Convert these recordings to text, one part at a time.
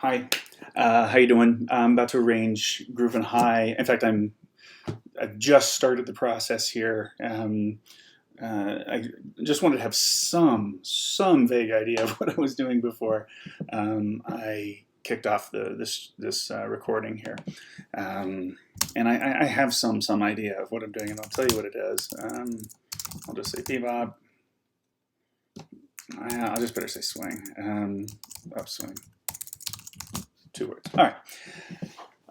Hi, how you doing? I'm about to arrange Groovin High. In fact, I've just started the process here. I just wanted to have some vague idea of what I was doing before I kicked off this recording here, and I have some idea of what I'm doing, and I'll tell you what it is. I'll just say bebop. I'll just better say swing. Upswing. 2 words. All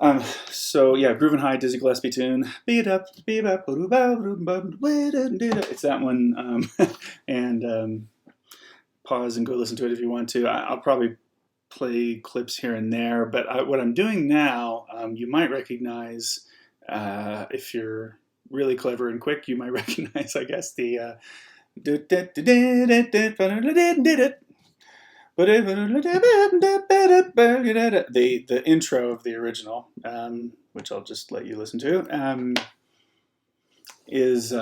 right. So yeah, Groovin High, Dizzy Gillespie tune. Beat up, beat up, it's that one. And pause and go listen to it if you want to. I'll probably play clips here and there, but what I'm doing now, you might recognize if you're really clever and quick. You might recognize, I guess, the the intro of the original, which I'll just let you listen to, is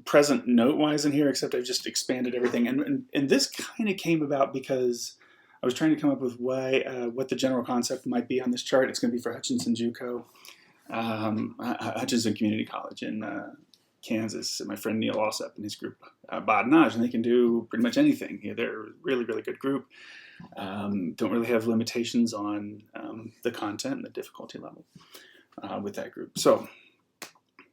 present note-wise in here, except I've just expanded everything. And this kind of came about because I was trying to come up with what the general concept might be on this chart. It's going to be for Hutchinson JUCO, Hutchinson Community College in Kansas. My friend Neil Alsop and his group, Badinage, and they can do pretty much anything. They're a really, really good group. Don't really have limitations on the content and the difficulty level with that group. So,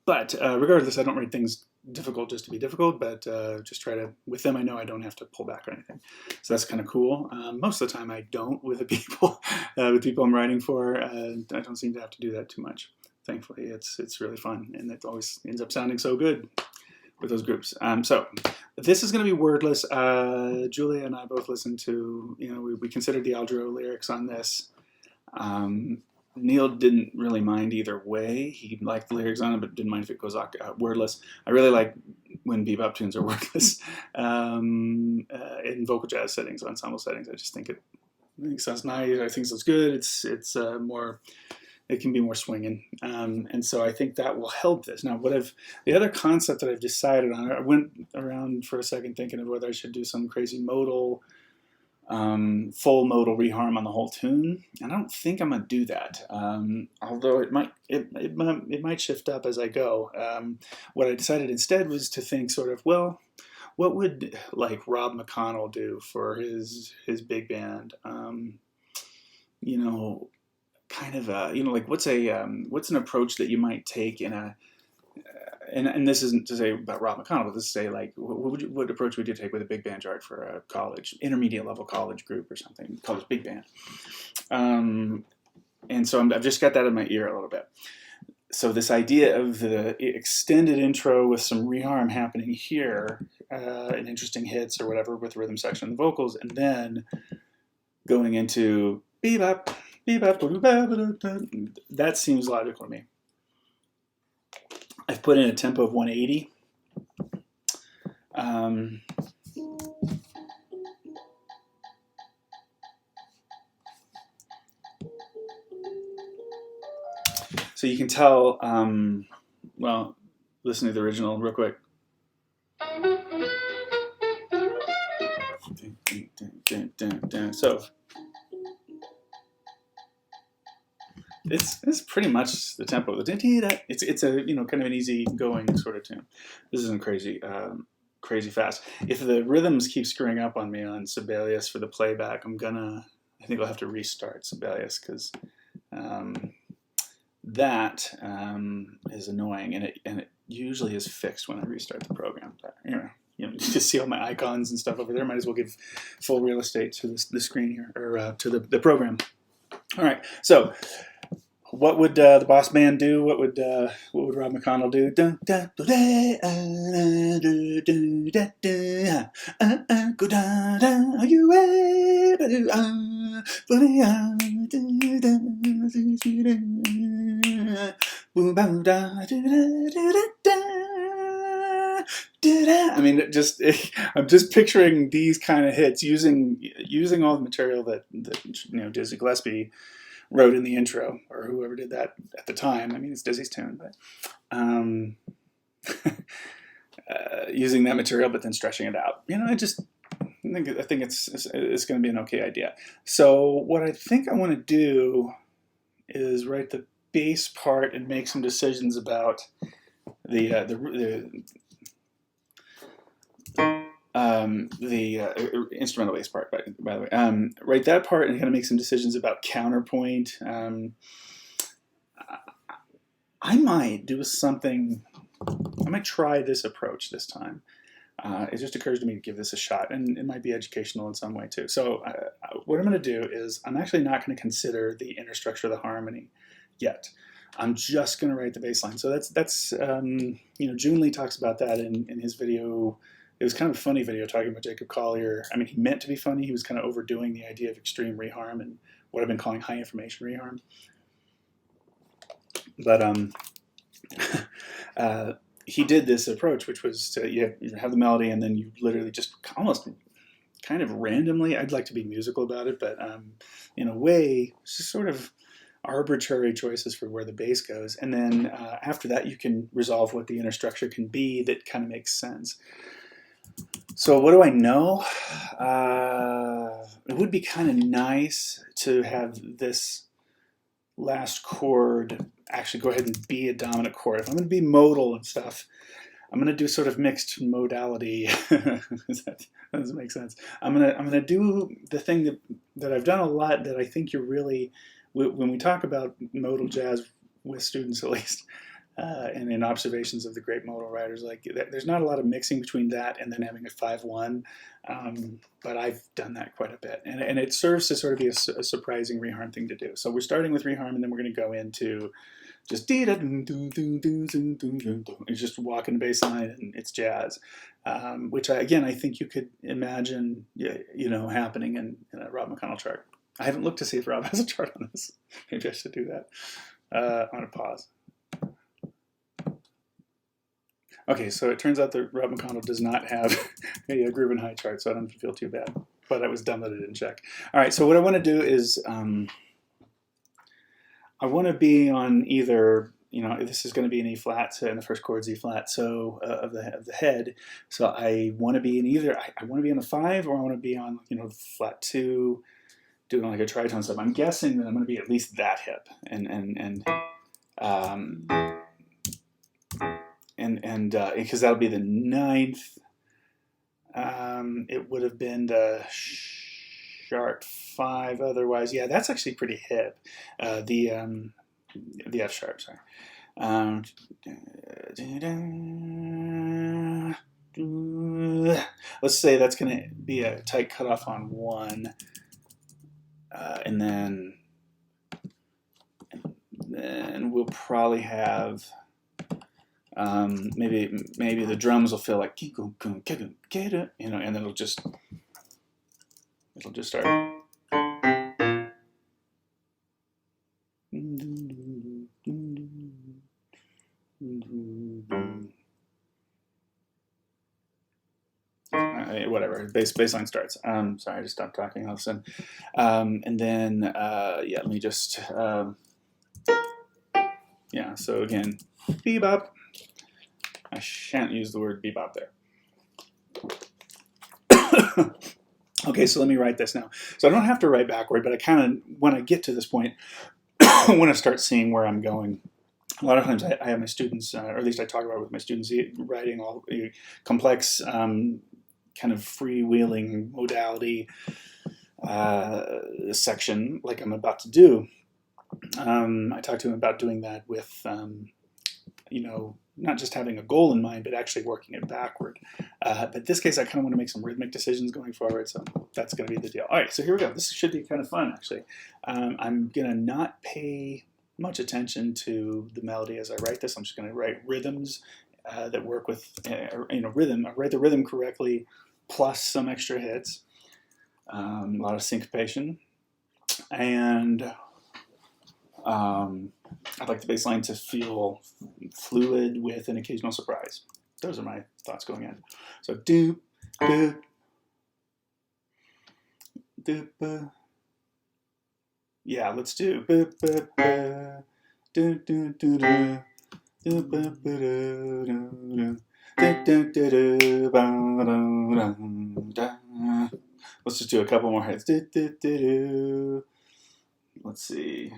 but regardless, I don't write things difficult just to be difficult, but just try to, with them, I know I don't have to pull back or anything. So that's kind of cool. Most of the time I don't with the people, with people I'm writing for. I don't seem to have to do that too much. Thankfully, it's really fun, and it always ends up sounding so good with those groups. So this is going to be wordless. Julia and I both listened to, we considered the Aldro lyrics on this. Neil didn't really mind either way. He liked the lyrics on it, but didn't mind if it goes wordless. I really like when bebop tunes are wordless in vocal jazz settings, ensemble settings. I just think it sounds nice. I think it sounds good. It's more. It can be more swinging, and so I think that will help this. Now, the other concept that I've decided on, I went around for a second thinking of whether I should do some crazy modal, full modal reharm on the whole tune, and I don't think I'm gonna do that. Although it might shift up as I go. What I decided instead was to think sort of, well, what would like Rob McConnell do for his big band? Kind of like what's an approach that you might take in a and this isn't to say about Rob McConnell, but this is to say like what approach would you take with a big band chart for a college intermediate level college group or something, college big band, and so I've just got that in my ear a little bit. So this idea of the extended intro with some reharm happening here, and interesting hits or whatever with the rhythm section and the vocals, and then going into bebop. That seems logical to me. I've put in a tempo of 180. So you can tell, well, listen to the original real quick. So it's pretty much the tempo. It's a kind of an easy going sort of tune. This isn't crazy fast. If the rhythms keep screwing up on me on Sibelius for the playback, I think I'll have to restart Sibelius because that is annoying, and it usually is fixed when I restart the program. You just see all my icons and stuff over there. Might as well give full real estate to the screen here, or to the program. All right, so. What would the boss man do? What would Rob McConnell do? Go down, are you ready? I mean, I'm just picturing these kind of hits using all the material that Dizzy Gillespie wrote in the intro, or whoever did that at the time. I mean, it's Dizzy's tune, but using that material, but then stretching it out. I think it's going to be an okay idea. So what I think I want to do is write the bass part and make some decisions about the instrumental bass part, by the way. Write that part and kind of make some decisions about counterpoint. I might do something. I might try this approach this time. It just occurs to me to give this a shot, and it might be educational in some way too. So what I'm going to do is I'm actually not going to consider the inner structure of the harmony yet. I'm just going to write the bass line. So that's June Lee talks about that in his video. It was kind of a funny video talking about Jacob Collier. I mean, he meant to be funny. He was kind of overdoing the idea of extreme reharm and what I've been calling high information reharm. But he did this approach, which was to you have the melody and then you literally just almost kind of randomly, I'd like to be musical about it, but in a way, it's just sort of arbitrary choices for where the bass goes. And then after that, you can resolve what the inner structure can be that kind of makes sense. So what do I know? It would be kind of nice to have this last chord actually go ahead and be a dominant chord. If I'm going to be modal and stuff, I'm going to do sort of mixed modality. That doesn't make sense. I'm gonna do the thing that I've done a lot that I think you're really, when we talk about modal jazz with students at least, and in observations of the great modal writers, like there's not a lot of mixing between that and then having a 5/1, but I've done that quite a bit, and it serves to sort of be a surprising reharm thing to do. So we're starting with reharm, and then we're going to go into just it's just walking the bass line, and it's jazz, which I think you could imagine, happening in a Rob McConnell chart. I haven't looked to see if Rob has a chart on this. Maybe I should do that. I'm gonna pause. Okay, so it turns out that Rob McConnell does not have a Groovin high chart, so I don't feel too bad. But I was dumb that I didn't check. All right, so what I want to do is I want to be on either, this is going to be an E flat, so in the first chord's E flat, so of the head. So I want to be in either, I want to be on a 5, or I want to be on, flat 2, doing like a tritone sub. I'm guessing that I'm going to be at least that hip, and because that'll be the 9th. It would have been the sharp 5 otherwise. Yeah, that's actually pretty hip. The F sharp, sorry. Let's say that's going to be a tight cutoff on 1, and then we'll probably have maybe the drums will feel like and then it'll just start. Whatever, bass line starts. Sorry, I just stopped talking all of a sudden. And then let me just so again, bebop. I shan't use the word bebop there. Okay, so let me write this now. So I don't have to write backward, but I kind of, when I get to this point, I want to start seeing where I'm going. A lot of times I have my students, or at least I talk about it with my students, writing all complex, kind of freewheeling modality section like I'm about to do. I talked to him about doing that with, not just having a goal in mind, but actually working it backward. But in this case, I kind of want to make some rhythmic decisions going forward, so that's going to be the deal. All right, so here we go. This should be kind of fun, actually. I'm going to not pay much attention to the melody as I write this. I'm just going to write rhythms that work with, rhythm. I write the rhythm correctly, plus some extra hits, a lot of syncopation, and I'd like the bass line to feel fluid with an occasional surprise. Those are my thoughts going in. So doop, doop, doop, yeah, let's do boop, boop, boop, doop, doop, doop, doop, doop, boop, boop, doop, doop, doop, doop, doop, doop, Let's just do a couple more hits. Let's see.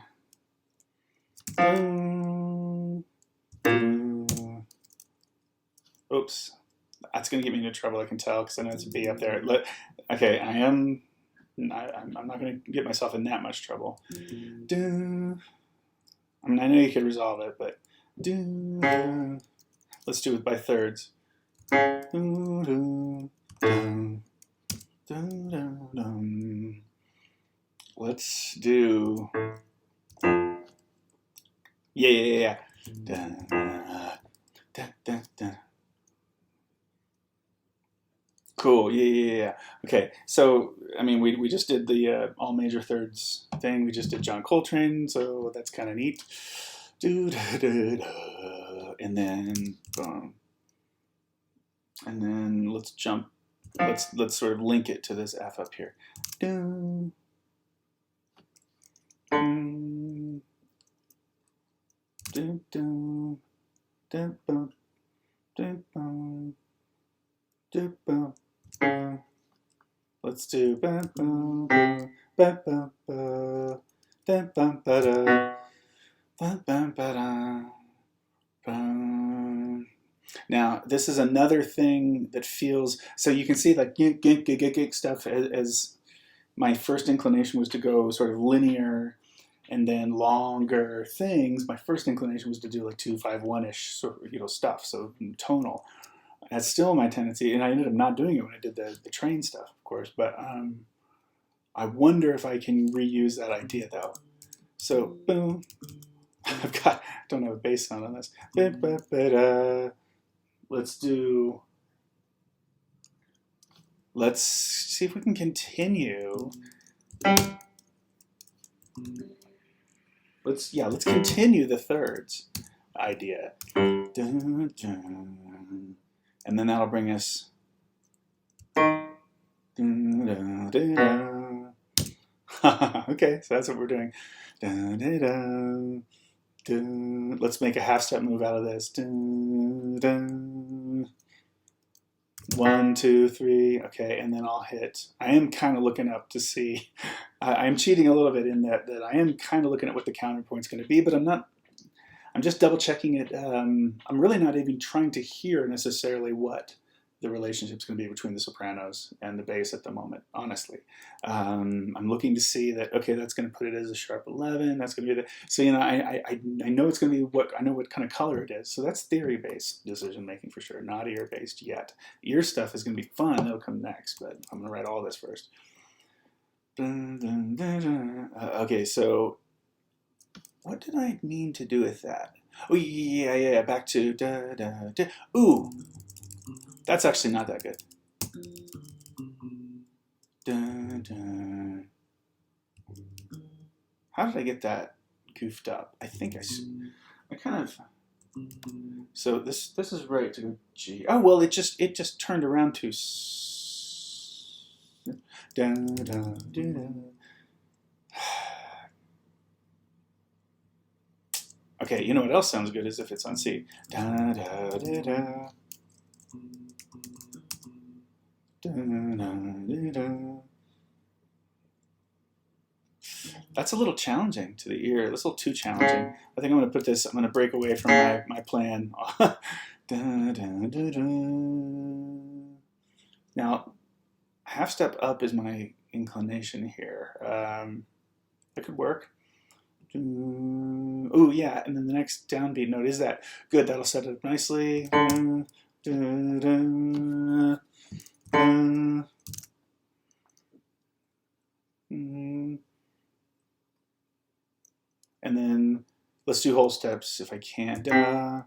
Oops. That's going to get me into trouble, I can tell, because I know it's a B up there. Okay, I'm not going to get myself in that much trouble. I mean, I know you could resolve it, but let's do it by thirds. Let's do... Yeah. Cool. Yeah. Okay. So, I mean, we just did the all major thirds thing. We just did John Coltrane, so that's kind of neat. And then boom. And then let's jump. Let's sort of link it to this F up here. Let's do. Now, this is another thing that feels, so you can see like stuff as my first inclination was to go sort of linear and then longer things. My first inclination was to do like 2-5-1-ish sort of, stuff, so tonal. That's still my tendency, and I ended up not doing it when I did the train stuff, of course, but I wonder if I can reuse that idea though. So, boom. Don't have a bass sound on this. Let's see if we can continue. Let's continue the thirds idea. And then that'll bring us. Okay, so that's what we're doing. Let's make a half step move out of this. 1, 2, 3. Okay, and then I'll hit. I am kind of looking up to see. I'm cheating a little bit in that I am kind of looking at what the counterpoint's going to be, but I'm not. I'm just double checking it. I'm really not even trying to hear necessarily what the relationship's going to be between the sopranos and the bass at the moment, honestly. I'm looking to see that, okay, that's going to put it as a sharp 11. That's going to be the, so, I know it's going to be I know what kind of color it is. So that's theory-based decision-making for sure, not ear-based yet. Ear stuff is going to be fun. That'll come next, but I'm going to write all this first. Okay, so what did I mean to do with that? Oh, yeah, back to Ooh. That's actually not that good. How did I get that goofed up? I think I kind of. So this is right to go G. Oh well, it just turned around to. Okay, you know what else sounds good is if it's on C. That's a little challenging to the ear. That's a little too challenging. I think I'm going to put this, I'm going to break away from my plan. Now, half step up is my inclination here. That could work. Oh, yeah, and then the next downbeat note is that. Good, that'll set it up nicely. And then let's do whole steps if I can. Yeah.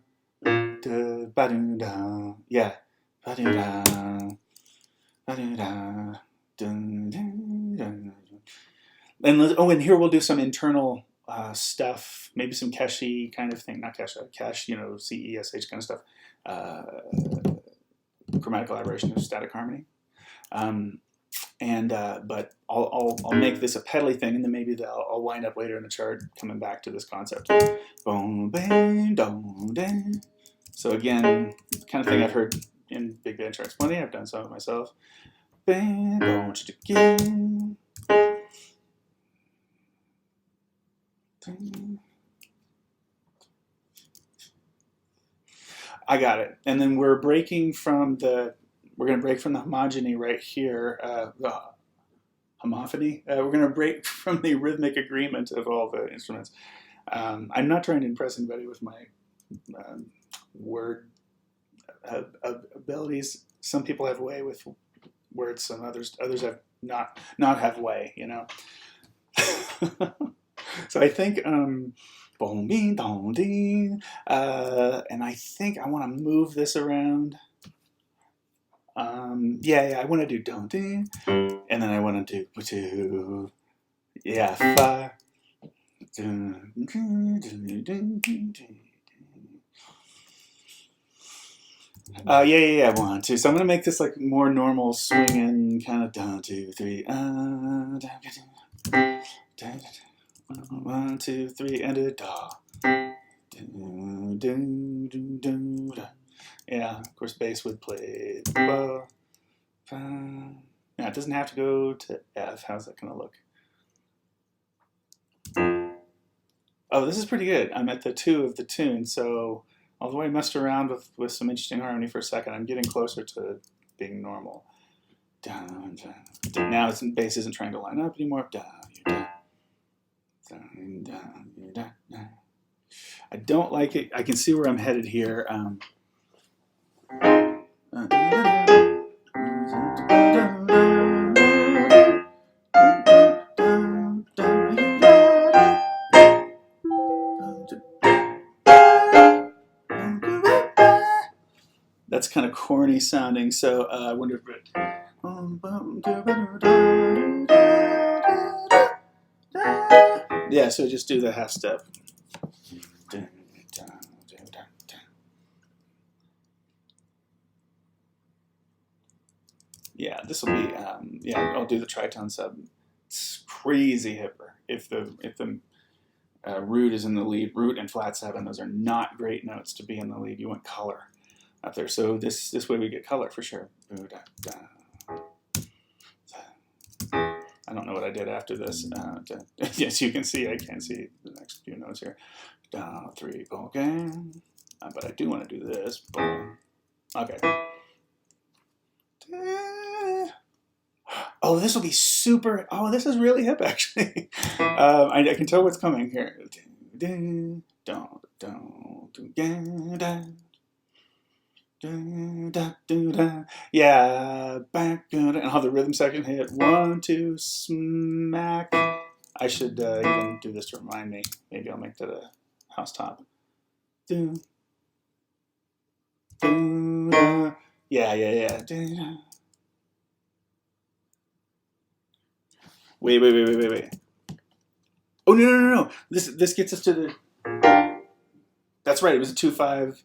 And here we'll do some internal stuff, maybe some Keshi kind of thing, not Kesh, CESH kind of stuff. Chromatic elaboration of static harmony. But I'll make this a pedally thing, and then maybe I'll wind up later in the chart coming back to this concept. Boom, bang, dong, dang. So again, kind of thing I've heard in big band charts plenty. I've done some of it myself. bang, don't you again. I got it. And then we're breaking from the, we're going to break from the homogeny right here, the homophony. We're going to break from the rhythmic agreement of all the instruments. I'm not trying to impress anybody with my word abilities. Some people have way with words, some others have not have way, you know. So I think boom ding dong ding, and I think I want to move this around. Yeah, I want to do dong ding, and then I want to do yeah, fa. Yeah. 1, 2. So I'm gonna make this like more normal swinging kind of 1, 2, 3. 1, 2, 3, and a da. Yeah, of course, bass would play. Yeah, it doesn't have to go to F. How's that gonna look? Oh, this is pretty good. I'm at the 2 of the tune, so although I messed around with some interesting harmony for a second, I'm getting closer to being normal. Now its bass isn't trying to line up anymore. I don't like it. I can see where I'm headed here. That's kind of corny sounding, so I wonder if it... Yeah, so just do the half step. Yeah, this will be, yeah, I'll do the tritone sub. It's crazy hipper. If the root is in the lead, root and flat 7, those are not great notes to be in the lead. You want color up there. So this way we get color for sure. I don't know what I did after this. Yes, you can see, I can't see the next few notes here. 3, okay. But I do want to do this. Boom. Okay. Oh, this will be super. Oh, this is really hip, actually. I can tell what's coming here. Yeah, back, and I'll have the rhythm section hit 1, 2, smack. I should even do this to remind me. Maybe I'll make that a house top. Yeah. Wait. Oh, no. This gets us to the... That's right, it was a 2-5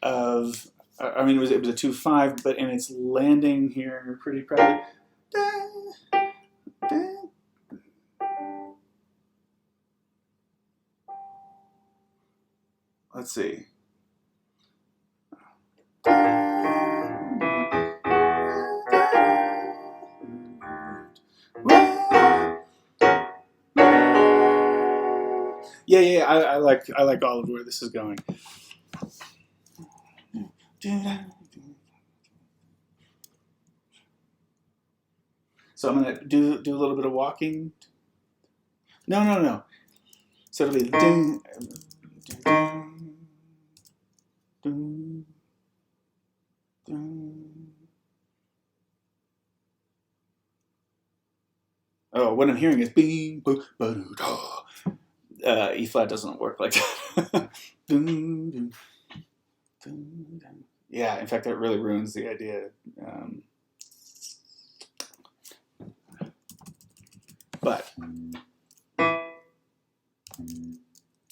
of... I mean, it was a 2-5, but and it's landing here pretty crowded. Let's see. Yeah. I like all of where this is going. So I'm gonna do a little bit of walking. No. So it'll be ding, ding, ding. Oh, what I'm hearing is bing, boo, ba, doo, da. E flat doesn't work like that. Yeah, in fact, that really ruins the idea. But I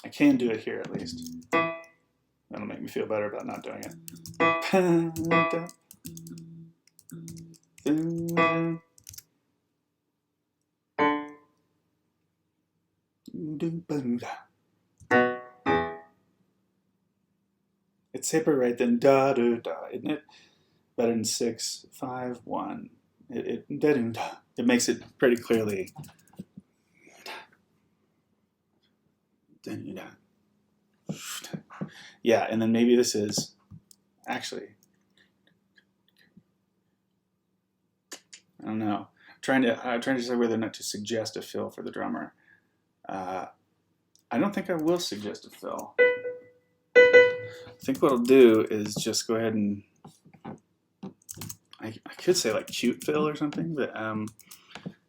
can do it here at least. That'll make me feel better about not doing it. It's hipper right then, da, isn't it? Better than 6, 5, 1. it makes it pretty clearly. Yeah, and then maybe this is actually, I don't know. I'm trying to decide whether or not to suggest a fill for the drummer. I don't think I will suggest a fill. I think what I'll do is just go ahead and I could say like cute fill or something, but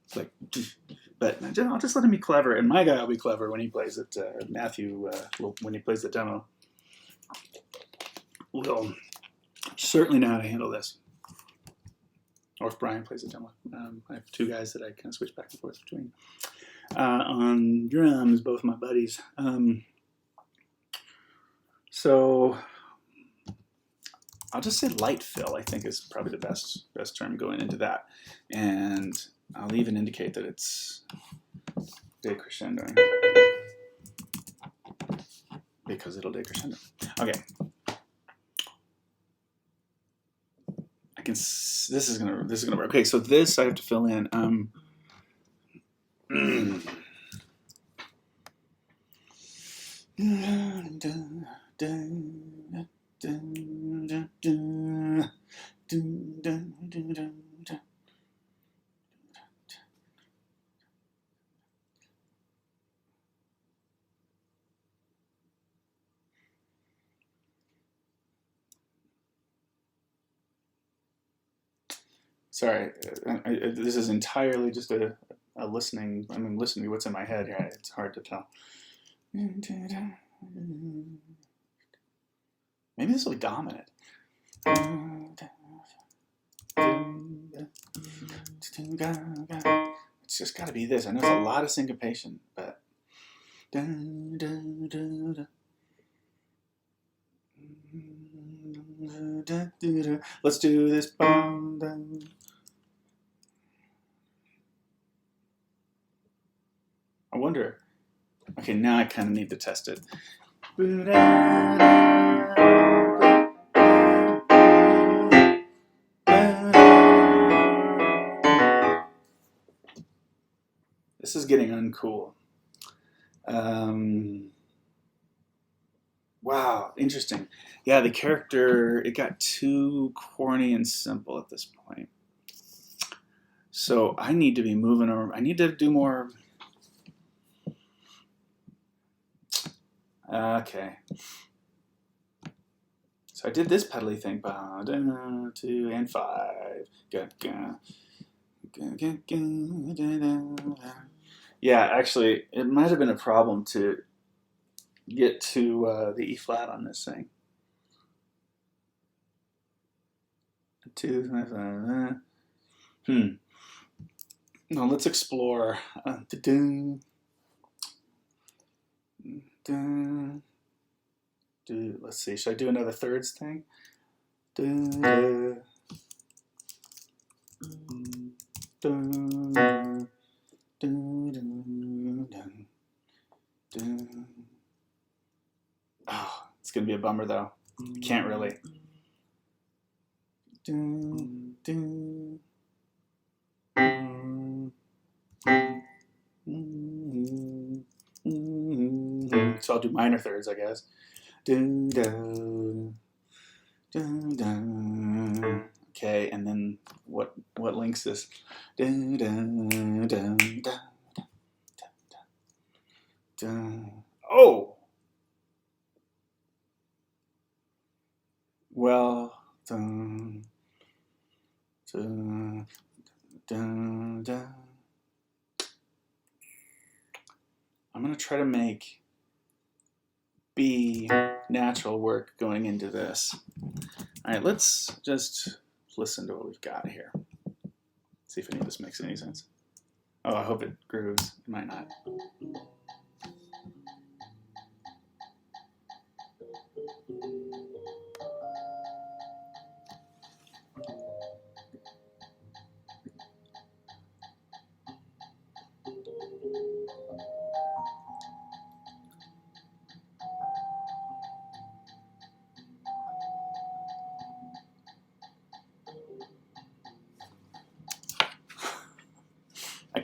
it's like, but I'll just let him be clever, and my guy will be clever when he plays it. Matthew, when he plays the demo, will certainly know how to handle this. Or if Brian plays the demo, I have two guys that I kind of switch back and forth between. On drums, both my buddies. So I'll just say light fill, I think is probably the best term going into that. And I'll even indicate that it's decrescendo, because it'll decrescendo. Okay. This is gonna work. Okay, so this I have to fill in. Sorry, this is entirely just a listening. I mean, listening to what's in my head here. It's hard to tell. Maybe this will be dominant. It's just got to be this. I know it's a lot of syncopation, but. Let's do this. I wonder. Okay, now I kind of need to test it. This is getting uncool. Wow, interesting. Yeah, the character, it got too corny and simple at this point. So I need to be moving over. I need to do more. Okay. So I did this pedally thing. 2 and 5. Yeah, actually, it might have been a problem to get to the E flat on this thing. 2. No, let's explore. Let's see. Should I do another thirds thing? Oh, it's gonna be a bummer though. I can't really. So I'll do minor thirds, I guess. Okay, and then what links this? Oh! Well, I'm going to try to make B natural work going into this. All right, let's just listen to what we've got here. See if any of this makes any sense. Oh, I hope it grooves. It might not.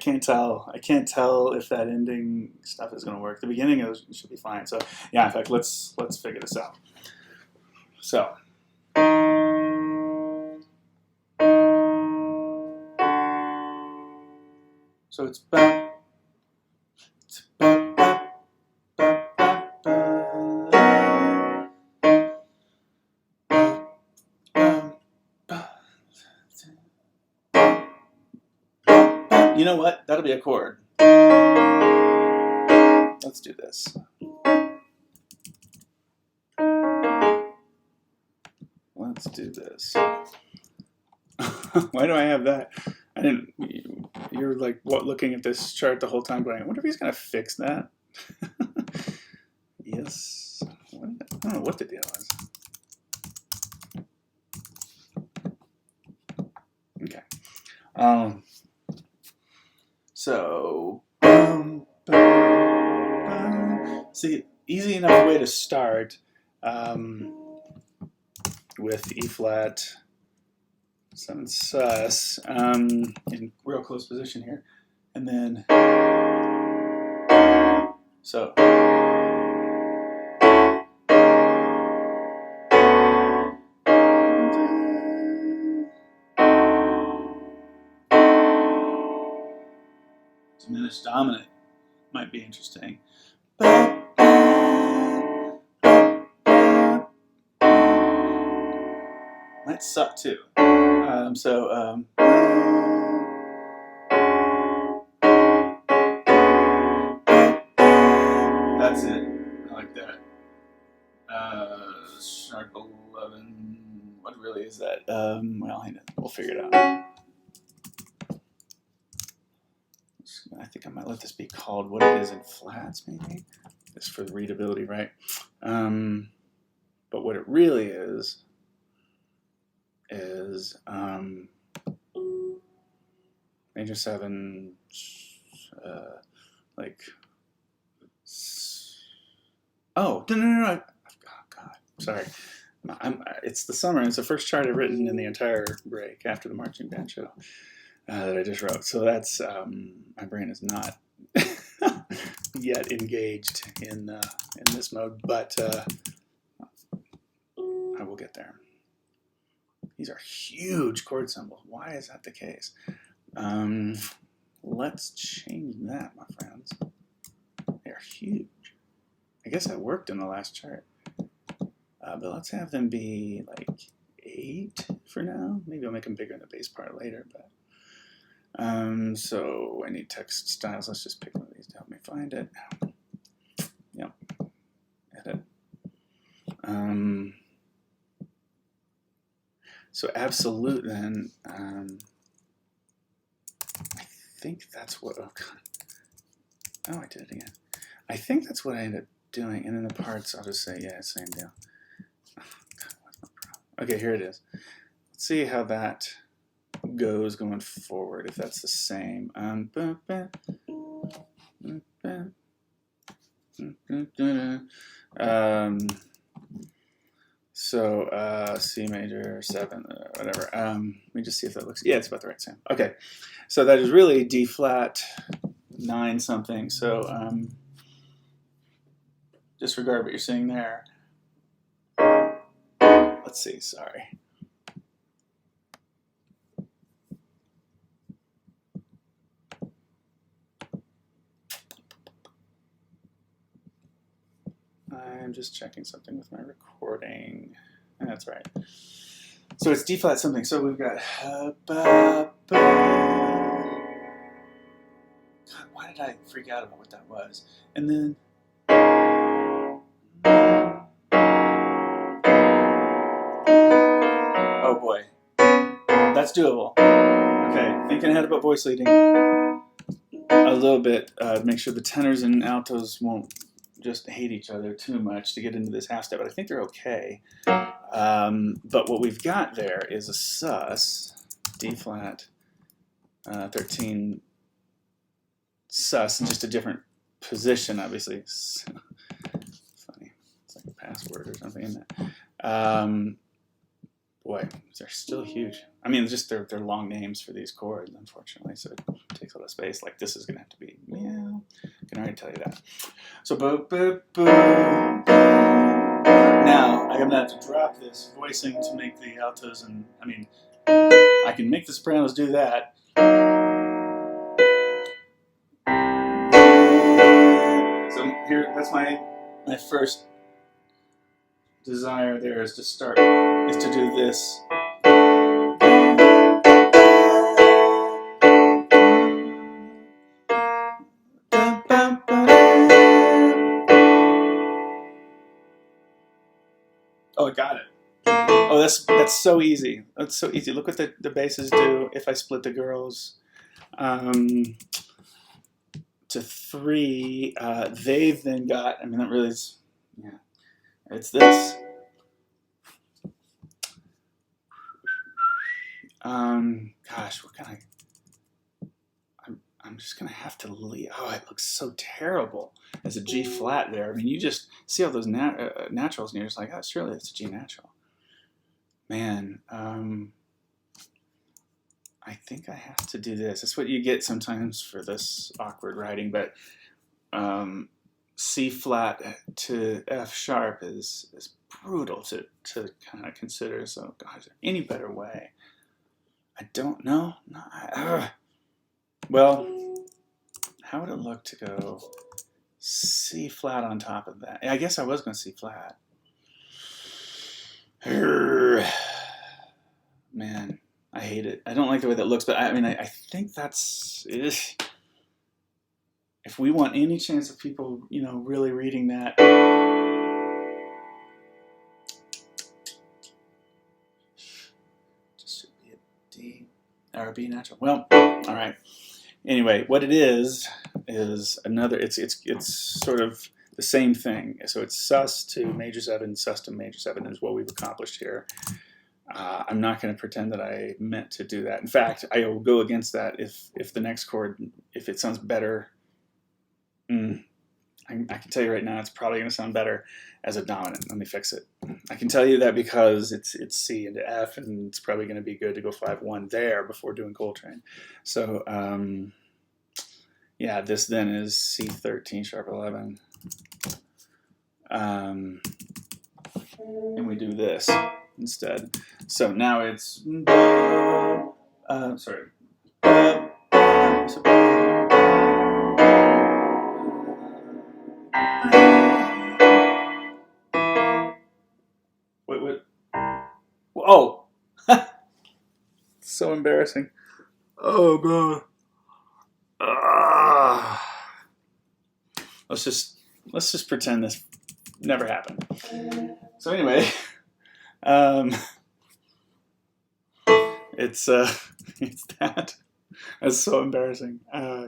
can't tell. I can't tell if that ending stuff is going to work. The beginning of it should be fine. So yeah, in fact, let's figure this out. So. So it's ba, it's ba, ba, ba, ba, ba, ba, ba. You know what? That'll be a chord. Let's do this. Let's do this. Why do I have that? I didn't. You're like looking at this chart the whole time, going, I wonder if he's gonna fix that. Yes. I don't know what the deal is. Okay. So. See, easy enough way to start with E flat. 7 sus in real close position here, and then so diminished dominant might be interesting. Might suck too. That's it. I like that. Sharp 11. What really is that? Well, we'll figure it out. I think I might let this be called what it is in flats, maybe. Just for the readability, right? But what it really is major 7, like. Oh no! Oh God, sorry. It's the summer. It's the first chart I've written in the entire break after the marching band show that I just wrote. So that's my brain is not yet engaged in this mode, but I will get there. These are huge chord symbols. Why is that the case? Let's change that, my friends. They're huge. I guess that worked in the last chart. But let's have them be like 8 for now. Maybe I'll make them bigger in the bass part later. But so I need text styles. Let's just pick one of these to help me find it. Yep. Edit. So absolute then. I think that's what. Oh God. Oh, I did it again. I think that's what I ended up doing. And then the parts, I'll just say, yeah, same deal. Oh, God, what's my problem? Okay, here it is. Let's see how that goes going forward, if that's the same. So C major 7, whatever. Let me just see if that looks. Yeah, it's about the right same. Okay, so that is really D flat 9 something. So disregard what you're seeing there. Let's see. Sorry. I'm just checking something with my recording. And that's right. So it's D flat something. So we've got. God, why did I freak out about what that was? And then. Oh boy. That's doable. Okay, thinking ahead about voice leading a little bit. Make sure the tenors and altos won't just hate each other too much to get into this half step, but I think they're okay. But what we've got there is a sus, D flat, 13 sus, in just a different position, obviously. Funny, it's like a password or something in that. Boy, they're still huge. I mean, just they're long names for these chords, unfortunately, so it takes a lot of space. Like this is gonna have to be meow. I can already tell you that. So boo boo boo. Now I'm gonna have to drop this voicing to make the altos, and I mean, I can make the sopranos do that. So here, that's my first desire. There is to start, is to do this. Oh, I got it. Oh, that's so easy. That's so easy. Look what the basses do if I split the girls to 3. They've then got, I mean, that really is, yeah, it's this. Gosh, what can I'm just gonna have to leave. Oh, it looks so terrible as a G flat there. I mean, you just see all those naturals, and you're just like, oh, surely it's a G natural. Man, I think I have to do this. That's what you get sometimes for this awkward writing, but C flat to F sharp is brutal to kind of consider. So, God, is there any better way? I don't know. No, well, how would it look to go C flat on top of that? I guess I was going to C flat. Man, I hate it. I don't like the way that looks, but I mean, I think that's if we want any chance of people, you know, really reading that. Just should be a D or a B natural. Well, all right. Anyway, what it is another. It's sort of the same thing. So it's sus to major 7, sus to major 7 is what we've accomplished here. I'm not going to pretend that I meant to do that. In fact, I will go against that if the next chord, if it sounds better. I can tell you right now, it's probably going to sound better as a dominant. Let me fix it. I can tell you that because it's C into F, and it's probably going to be good to go 5-1 there before doing Coltrane. So yeah, this then is C13 sharp 11, and we do this instead. So now it's sorry. Wait. Oh, so embarrassing. Oh god. Let's just pretend this never happened. So anyway, it's that. That's so embarrassing.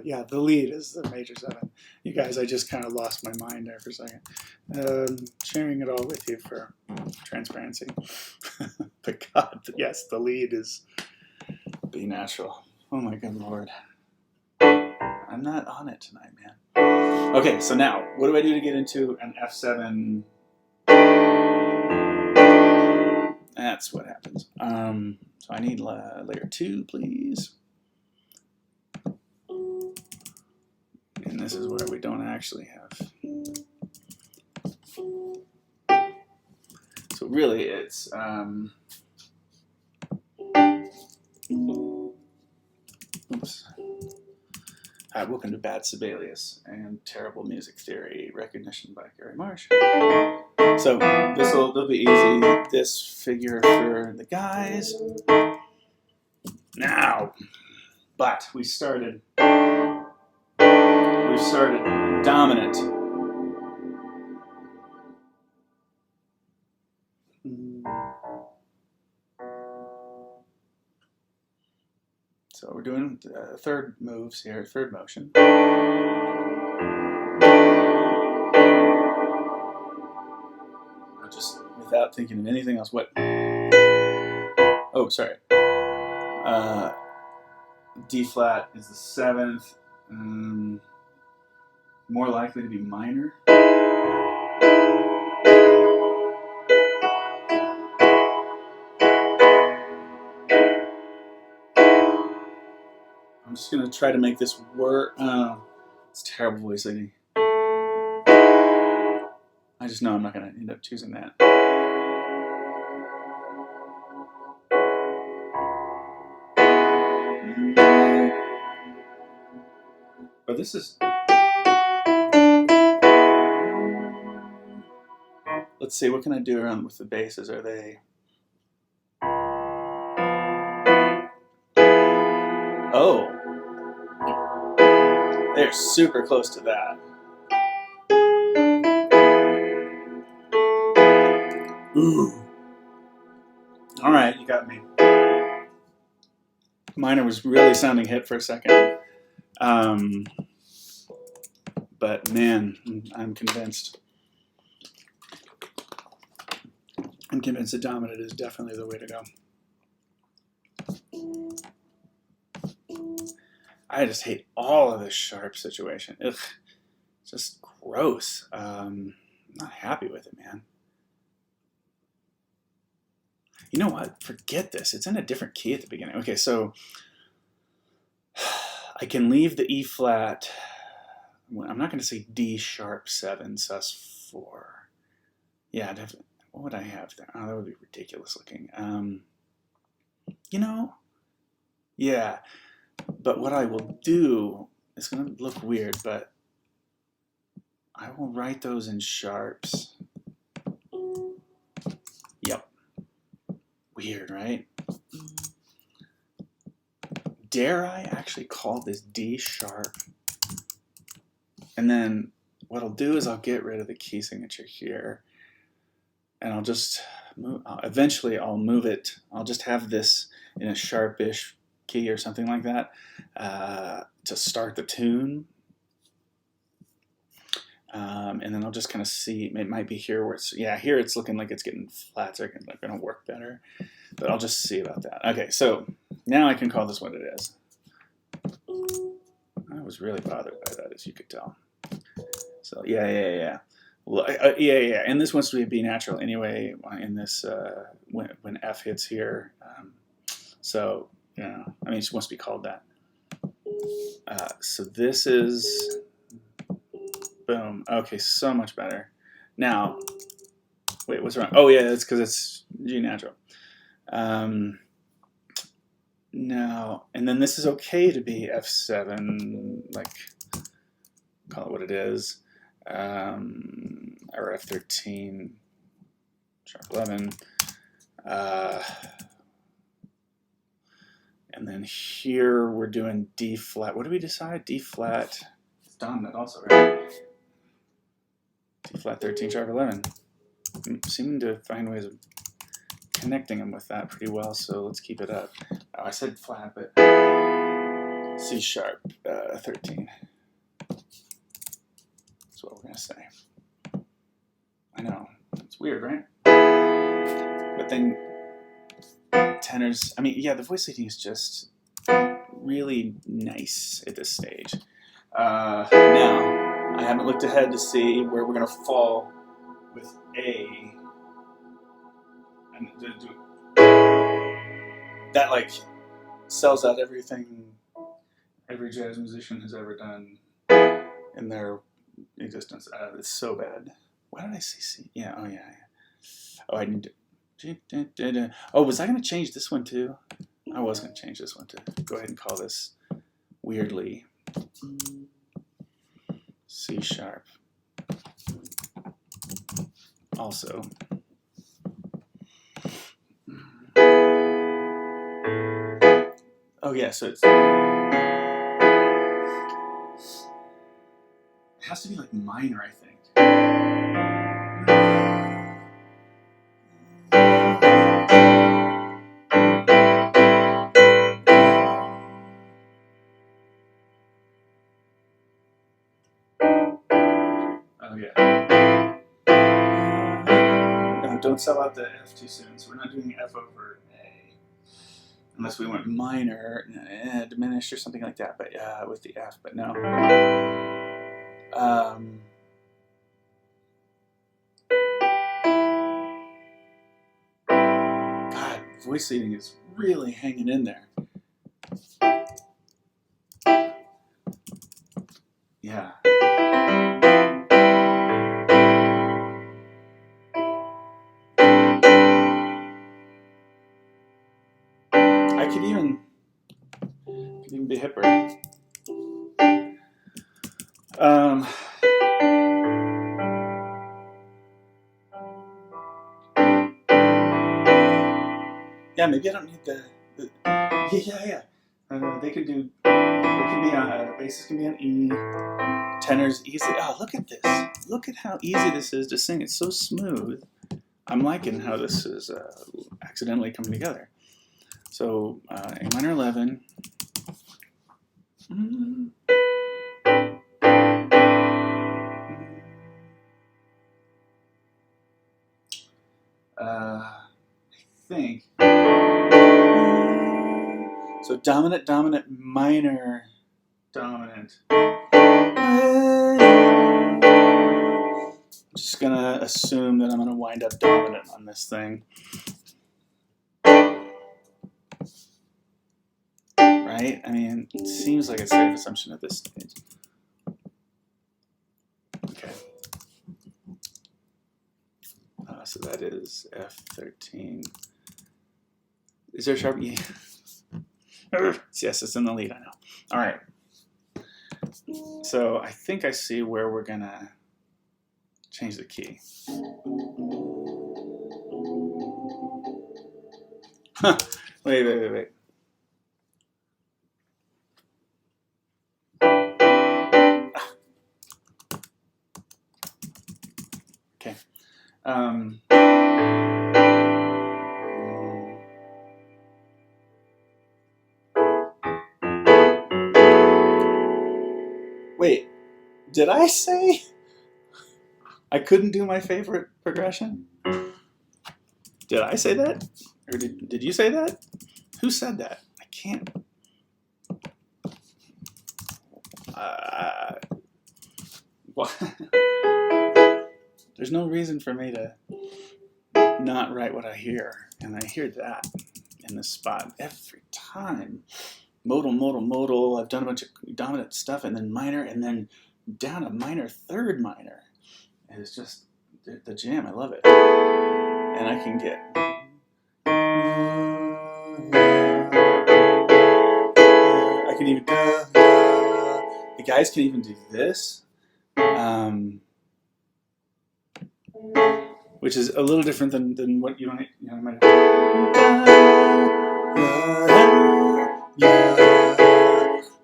Yeah, the lead is the major 7. You guys, I just kind of lost my mind there for a second. Sharing it all with you for transparency. But God, yes, the lead is B natural. Oh my good Lord. I'm not on it tonight, man. Okay, so now, what do I do to get into an F7? That's what happens. So I need layer 2, please. And this is where we don't actually have. So really it's, oops. Hi, welcome to Bad Sibelius and Terrible Music Theory, recognition by Kerry Marsh. So they'll be easy. This figure for the guys. Now, but we started dominant. So we're doing third moves here, third motion. Just without thinking of anything else. What? Oh, sorry. D flat is the 7th. More likely to be minor. I'm just gonna try to make this work. It's terrible voice leading. I just know I'm not gonna end up choosing that. But this is. Let's see, what can I do around with the basses? Are they? Oh, they're super close to that. Ooh. All right, you got me. Minor was really sounding hit for a second. But man, I'm convinced. I'm convinced the dominant is definitely the way to go. I just hate all of this sharp situation. Ugh, just gross. I'm not happy with it, man. You know what? Forget this. It's in a different key at the beginning. Okay, so I can leave the E flat. I'm not going to say D sharp 7 sus4. Yeah, definitely. What would I have there? Oh, that would be ridiculous looking. You know, yeah. But what I will do, it's going to look weird, but I will write those in sharps. Yep. Weird, right? Dare I actually call this D sharp? And then what I'll do is I'll get rid of the key signature here. And I'll just move, eventually I'll move it. I'll just have this in a sharpish key or something like that to start the tune. And then I'll just kind of see, it might be here where it's, yeah, here it's looking like it's getting flats are going to work better. But I'll just see about that. Okay, so now I can call this what it is. I was really bothered by that, as you could tell. So yeah. Well, yeah. And this wants to be a B natural anyway. In this, when F hits here, so yeah, I mean, it wants to be called that. So this is boom. Okay, so much better. Now, wait, what's wrong? Oh yeah, it's because it's G natural. Now, and then this is okay to be F7, like call it what it is. Or F13, sharp 11. And then here we're doing D flat. What do we decide? D flat. It's dominant also, right? D flat 13, sharp 11. I'm seeming to find ways of connecting them with that pretty well, so let's keep it up. Oh, I said flat, but C sharp 13. That's what we're going to say. I know. It's weird, right? But then tenors, I mean, yeah, the voice leading is just really nice at this stage. Now, I haven't looked ahead to see where we're going to fall with A. And that, like, sells out everything every jazz musician has ever done in their existence. It's so bad. Why did I say C? Yeah, oh yeah. Oh, I need to. Oh, was I going to change this one too? I was going to change this one to go ahead and call this weirdly C sharp. Also. Oh yeah, so it has to be like minor, I think. Oh yeah. No, don't sell out the F too soon. So we're not doing F over A. Unless we went minor, diminished or something like that, but with the F, but no. God, voice leading is really hanging in there. could even be hipper. Yeah, maybe I don't need the yeah. They could do. It could be on basses. Can be on E. Tenors easy. Oh, look at this! Look at how easy this is to sing. It's so smooth. I'm liking how this is accidentally coming together. So A minor 11. I think. So dominant, dominant, minor, dominant. I'm just gonna assume that I'm gonna wind up dominant on this thing. Right? I mean, it seems like a safe assumption at this stage. Okay. So that is F13. Is there a sharp E? Yes, it's in the lead, I know. All right. So I think I see where we're gonna change the key. Wait. Okay. Wait, did I say I couldn't do my favorite progression? Did I say that? Or did you say that? Who said that? I can't. What? There's no reason for me to not write what I hear. And I hear that in this spot every time. Modal, modal, modal. I've done a bunch of dominant stuff and then minor and then down a minor third minor. It's just the jam. I love it. And I can get. I can even. The guys can even do this. Which is a little different than what you might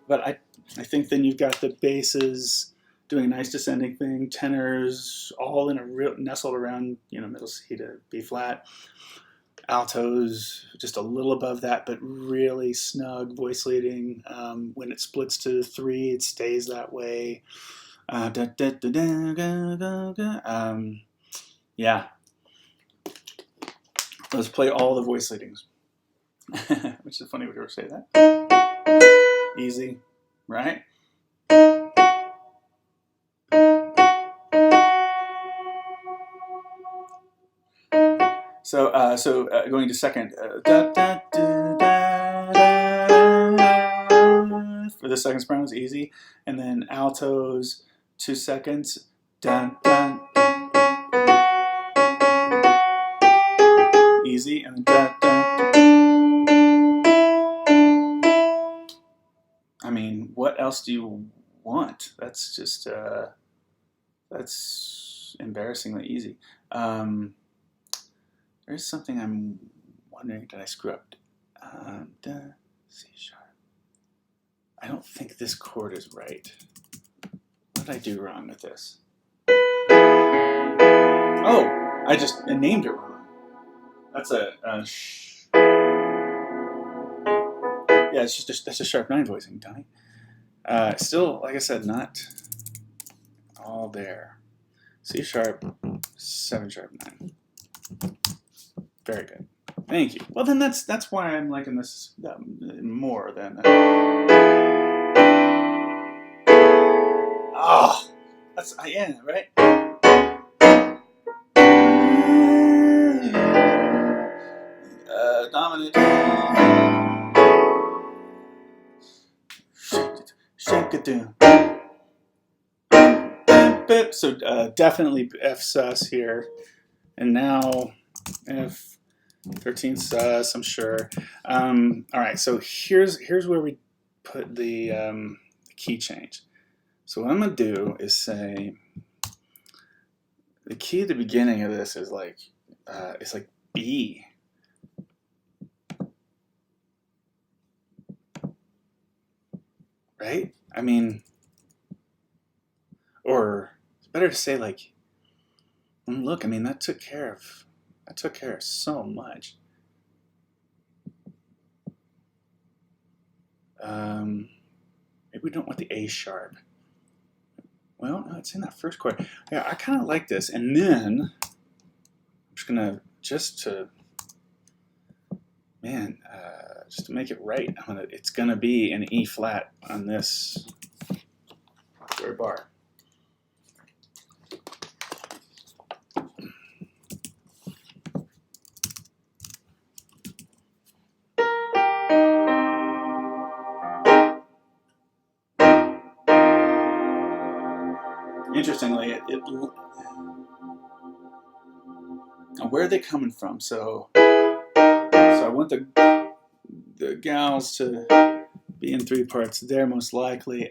but I think then you've got the basses doing a nice descending thing, tenors all in a real nestled around middle C to B flat, altos just a little above that but really snug voice leading. When it splits to 3 it stays that way. Yeah. Let's play all the voice leadings. Which is funny, would you ever say that? Easy, right? So going to second. For the second soprano is easy. And then altos, 2 seconds. Dun, dun. Easy, and then dun, dun. I mean, what else do you want? That's just that's embarrassingly easy. There's something I'm wondering, did I screw up? C sharp. I don't think this chord is right. What did I do wrong with this? Oh, I just named it wrong. That's yeah, it's just that's a sharp 9 voicing, Donnie. Still, like I said, not all there. C sharp, 7 sharp 9. Very good. Thank you. Well, then that's why I'm liking this more than. Oh, that's yeah, right. Dominant. Shake it down. So definitely F sus here, and now F 13 sus, I'm sure. All right, so here's where we put the key change. So what I'm gonna do is say the key at the beginning of this is like it's like B. Right? I mean, or it's better to say like, look, I mean that took care of so much. Maybe we don't want the A sharp. Well, no, it's in that first chord. Yeah, I kind of like this. And then I'm just gonna just to make it right. It's gonna be an E flat on this third bar. Interestingly, where are they coming from? So I want the gals to be in 3 parts. They're most likely.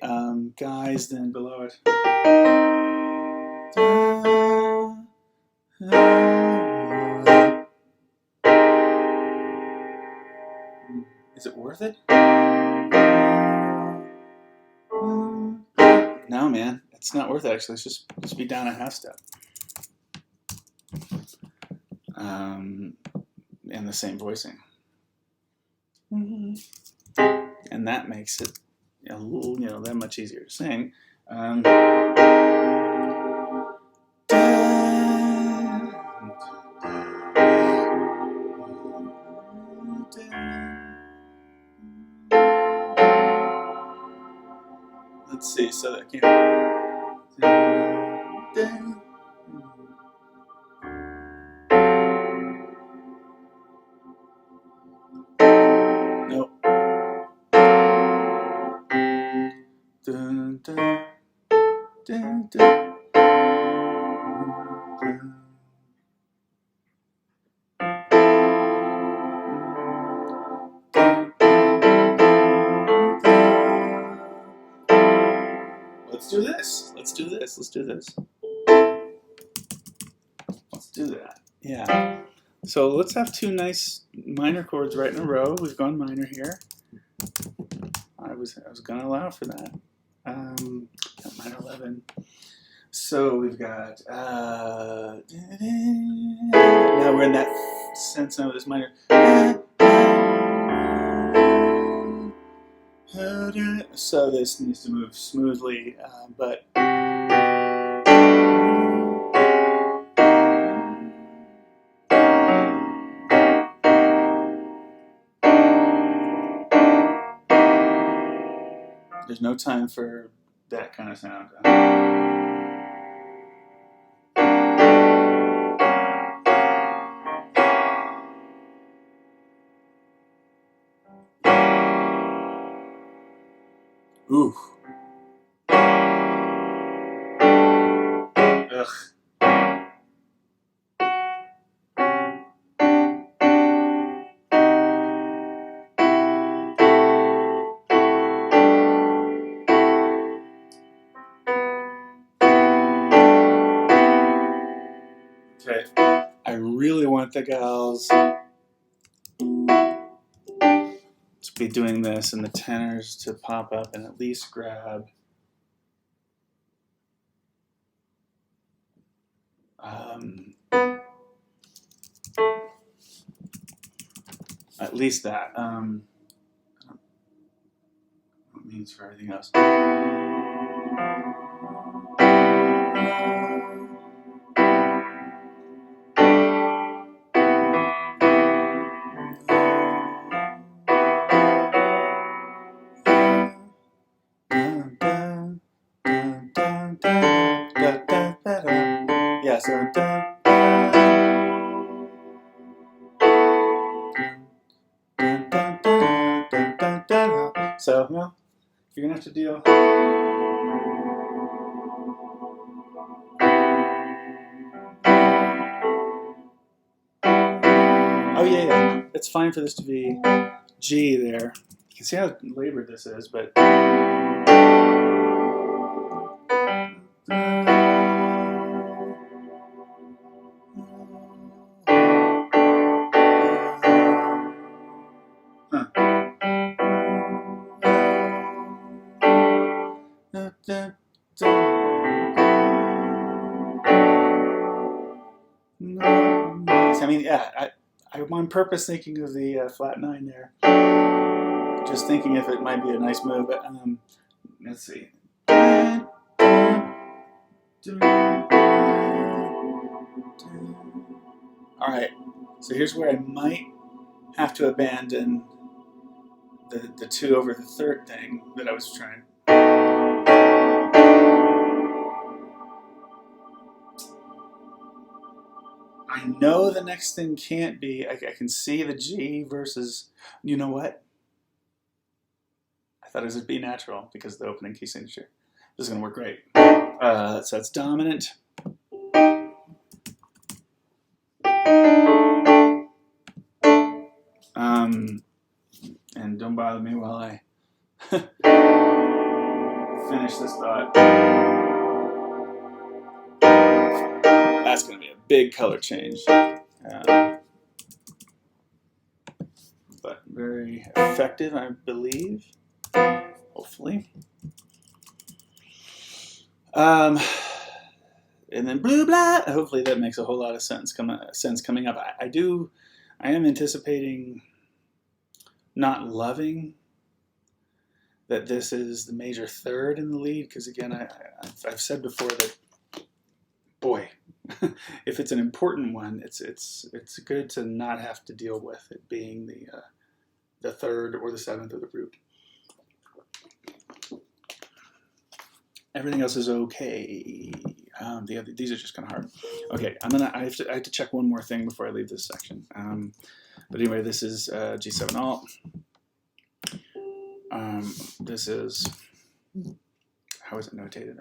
Guys, then below it. Is it worth it? No, man, it's not worth it. Actually, let's just be down a half step. And the same voicing, and that makes it a little, that much easier to sing. Let's see, so that nope. Dun, dun, dun, dun. Let's do this. Let's do this. Let's do this. Let's do that. Yeah. So let's have 2 nice minor chords right in a row. We've gone minor here. I was gonna allow for that. Minor 11. So we've got now we're in that sense of this minor. So this needs to move smoothly, but there's no time for that kind of sound. Ooh. Ugh. Okay. I really want the gals to be doing this and the tenors to pop up and at least grab at least that. What it means for everything else. Yeah, so so well, you're gonna have to deal. Oh yeah, it's fine for this to be G there. You can see how labored this is, but I mean, yeah, I'm on purpose thinking of the flat 9 there. Just thinking if it might be a nice move, but let's see. Alright, so here's where I might have to abandon the 2 over the 3rd thing that I was trying. I know the next thing can't be, I can see the G versus, you know what? I thought it was a B natural because of the opening key signature. This is going to work great. So that's dominant. And don't bother me while I finish this thought. That's going to be a big color change. But very effective, I believe. Hopefully. And then blah blah. Hopefully that makes a whole lot of sense coming up. I am anticipating not loving that this is the major 3rd in the lead, because again, I've said before that, boy, if it's an important one, it's good to not have to deal with it being the 3rd or the 7th of the group. Everything else is okay. These are just kind of hard. Okay, I have to check one more thing before I leave this section. But anyway, this is G7 alt. This is, how is it notated?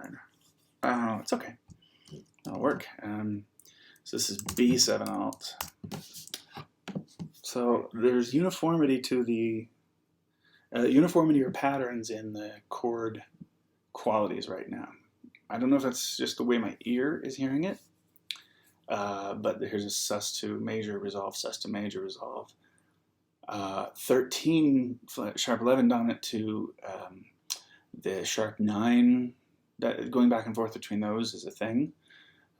Oh, it's okay. That'll work. So this is B7 alt. So there's uniformity to the uniformity or patterns in the chord qualities right now. I don't know if that's just the way my ear is hearing it, but here's a sus to major resolve, sus to major resolve. 13 sharp 11 dominant to the sharp 9. That going back and forth between those is a thing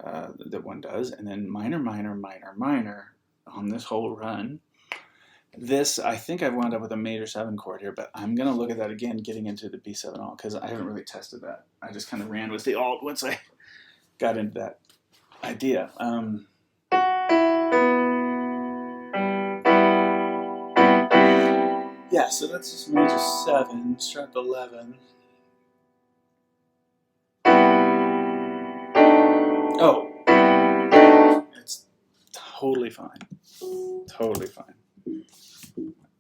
that one does, and then minor, minor, minor, minor on this whole run. This, I think I've wound up with a major 7 chord here, but I'm going to look at that again getting into the B7 alt, because I haven't really tested that. I just kind of ran with the alt once I got into that idea. Yeah, so that's just major 7, sharp 11. Oh, it's totally fine. Totally fine.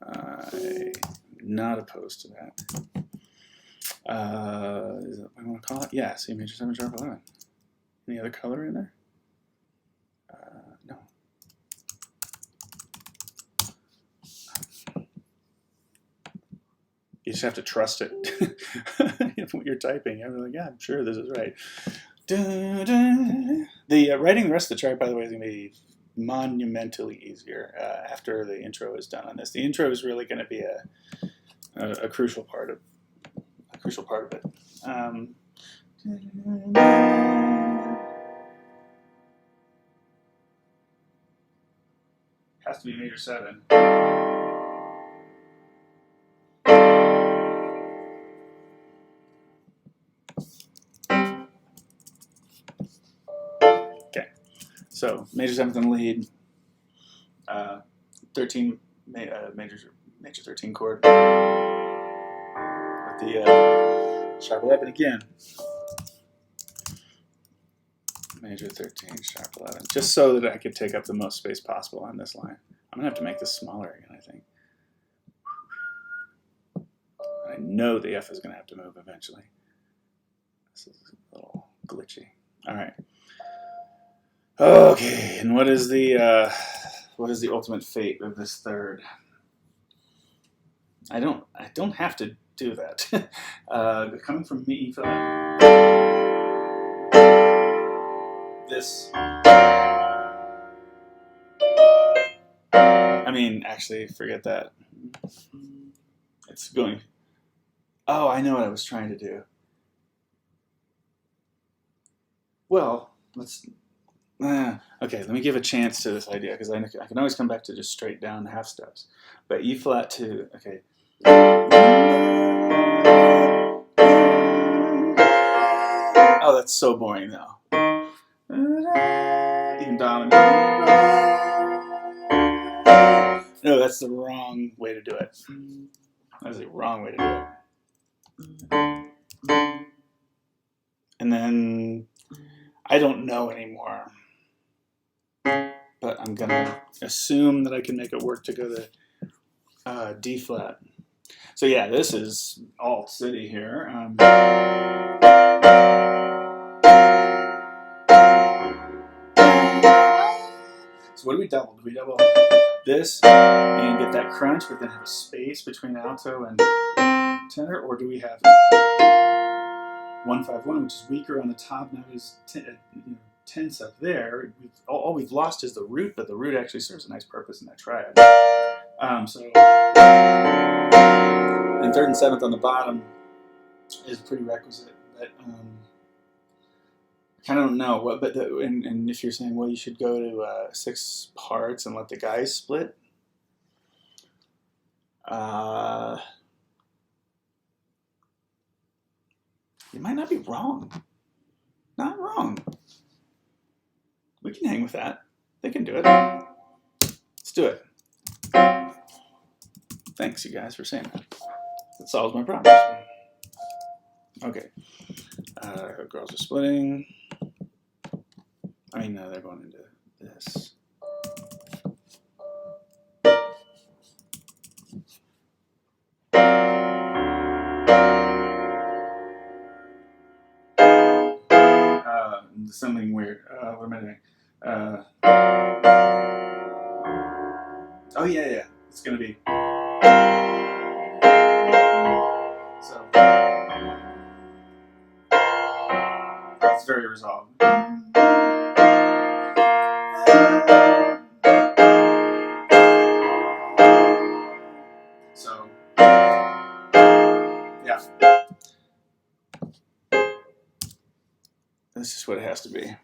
I'm not opposed to that. Is that what I want to call it? Yeah, C major 7, sharp 11. Any other color in there? No. You just have to trust it. When you're typing, you're like, yeah, I'm sure this is right. The writing the rest of the chart, by the way, is going to be monumentally easier after the intro is done on this. The intro is really going to be a crucial part of it. Has to be major 7. Okay, so major 7th in the lead, 13 major 13 chord with the sharp 11 again. Major 13, sharp 11, just so that I could take up the most space possible on this line. I'm going to have to make this smaller again, I think. I know the F is going to have to move eventually. This is a little glitchy. All right. Okay, and what is the what is the ultimate fate of this third? I don't have to do that. Coming from me, E flat. This. I mean, actually, forget that. It's going. Oh, I know what I was trying to do. Well, let's. Okay, let me give a chance to this idea, because I can always come back to just straight down half steps. But E flat 2, okay. Oh, that's so boring now. Even dominant. No, that's the wrong way to do it. That's the wrong way to do it. And then I don't know anymore, but I'm gonna assume that I can make it work to go to D flat. So yeah, this is alt city here. So what do we double? Do we double this and get that crunch, but then have a space between alto and tenor, or do we have 1-5-1, which is weaker on the top, now is tense up there? All we've lost is the root, but the root actually serves a nice purpose in that triad. So, and third and seventh on the bottom is a prerequisite, but I kind of don't know what. But and if you're saying, well, you should go to 6 parts and let the guys split. You might not be wrong. Not wrong. We can hang with that. They can do it. Let's do it. Thanks, you guys, for saying that. That solves my problem. Okay. Girls are splitting. I mean, they're going into this. Something weird. What am I doing? Oh, yeah. It's going to be. So. It's very resolved. So. Yeah. This is what it has to be.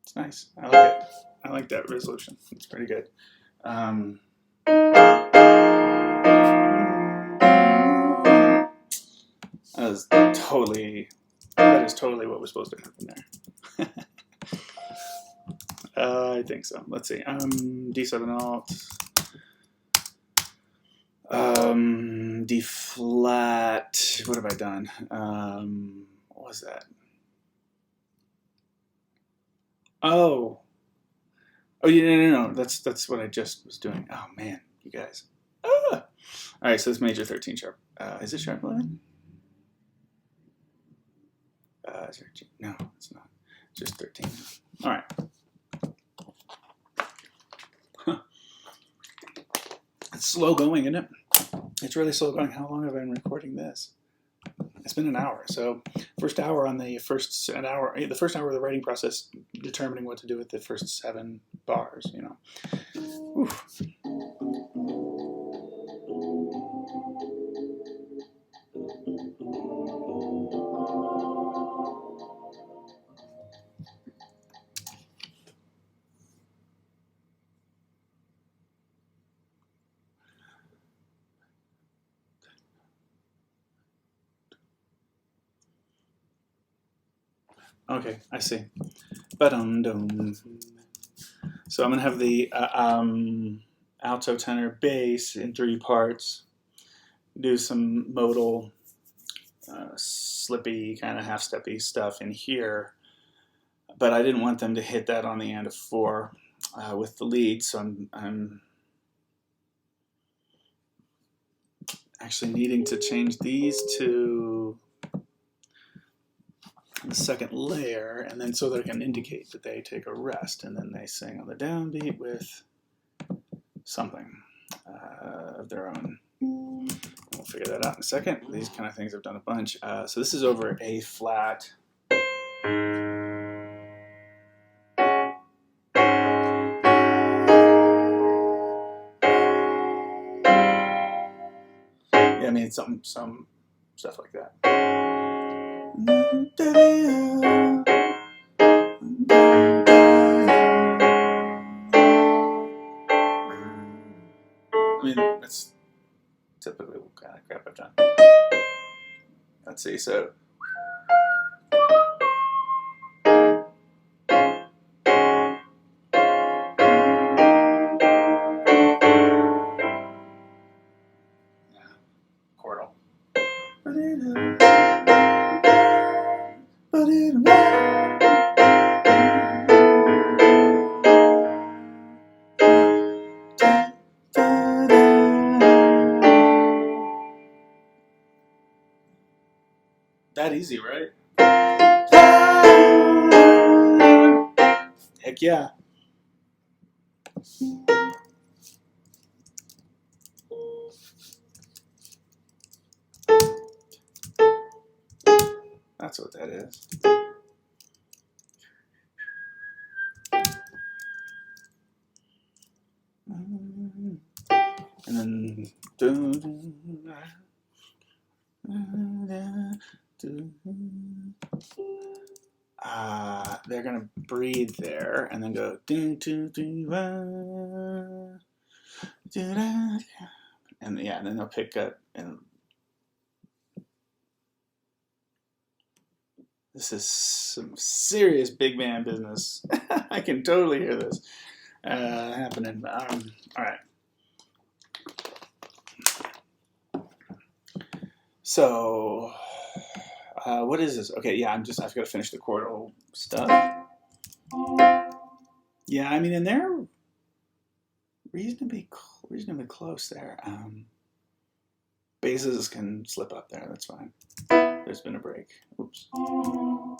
It's nice. I like it. I like that resolution. It's pretty good. That is totally what was supposed to happen there. I think so. Let's see. D7 alt. D flat. What have I done? What was that? Oh, yeah, no. That's what I just was doing. Oh man, you guys. All right, so it's major 13 sharp. Is it sharp 11? No, it's not. It's just 13. All right. Huh. It's slow going, isn't it? It's really slow going. How long have I been recording this? It's been an hour. So the first hour of the writing process, determining what to do with the first 7 bars, Oof. Okay, I see. Ba-dum-dum. So I'm going to have the alto, tenor, bass in 3 parts. Do some modal, slippy, kind of half-steppy stuff in here. But I didn't want them to hit that on the end of 4 with the lead, so I'm actually needing to change these to the second layer, and then so that it can indicate that they take a rest, and then they sing on the downbeat with something of their own. We'll figure that out in a second. These kind of things I've done a bunch. So this is over A flat. Yeah, I mean some stuff like that. I mean, that's typically what kind of crap I've done. Let's see, so. Chordal. That easy, right? Heck yeah. That's what that is. And then they're gonna breathe there and then go and yeah, and then they'll pick up, and this is some serious big man business. I can totally hear this happening. All right. So, what is this? Okay, yeah, I've got to finish the chordal stuff. Yeah, I mean, and they're reasonably close there. Basses can slip up there. That's fine. There's been a break. Oops. All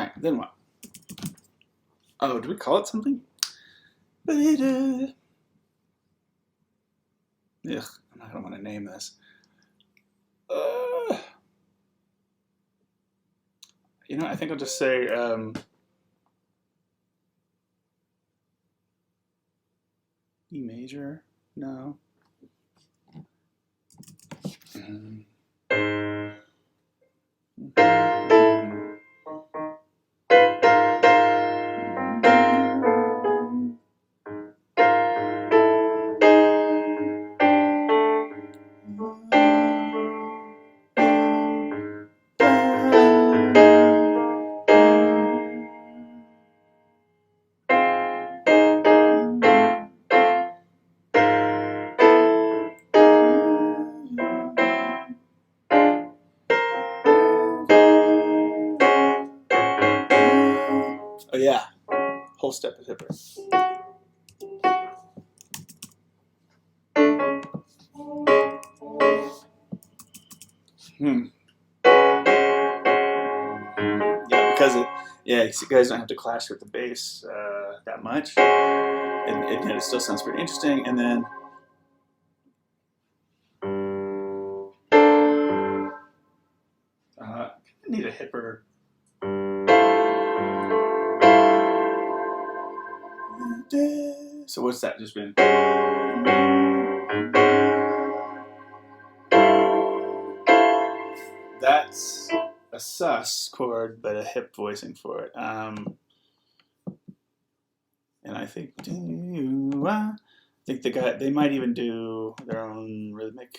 right, then what? Oh, do we call it something? Ugh, I don't want to name this. You know, I think I'll just say E major. No. Oh yeah, whole step of hipper. Yeah, because you guys don't have to clash with the bass that much. It still sounds pretty interesting, and then I need a hipper. So what's that just been? That's a sus chord, but a hip voicing for it. And I think they might even do their own rhythmic.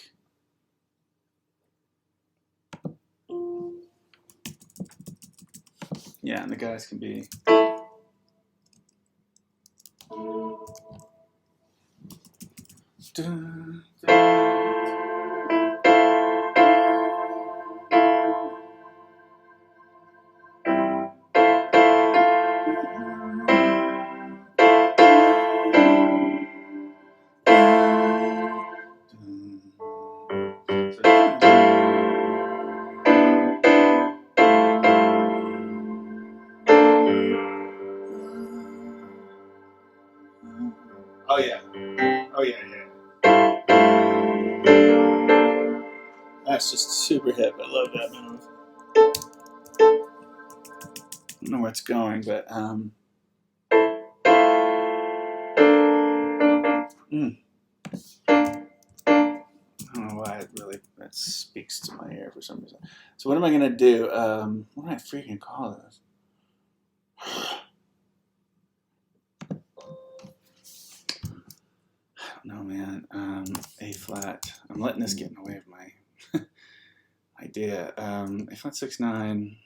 Yeah, and the guys can be. Oh yeah. Oh yeah, yeah. That's just super hip. I love that move. I don't know where it's going, but I don't know why that speaks to my ear for some reason. So what am I gonna do? What do I freaking call this? I don't know, man. A flat. I'm letting this get in the way of my idea. A flat 6/9.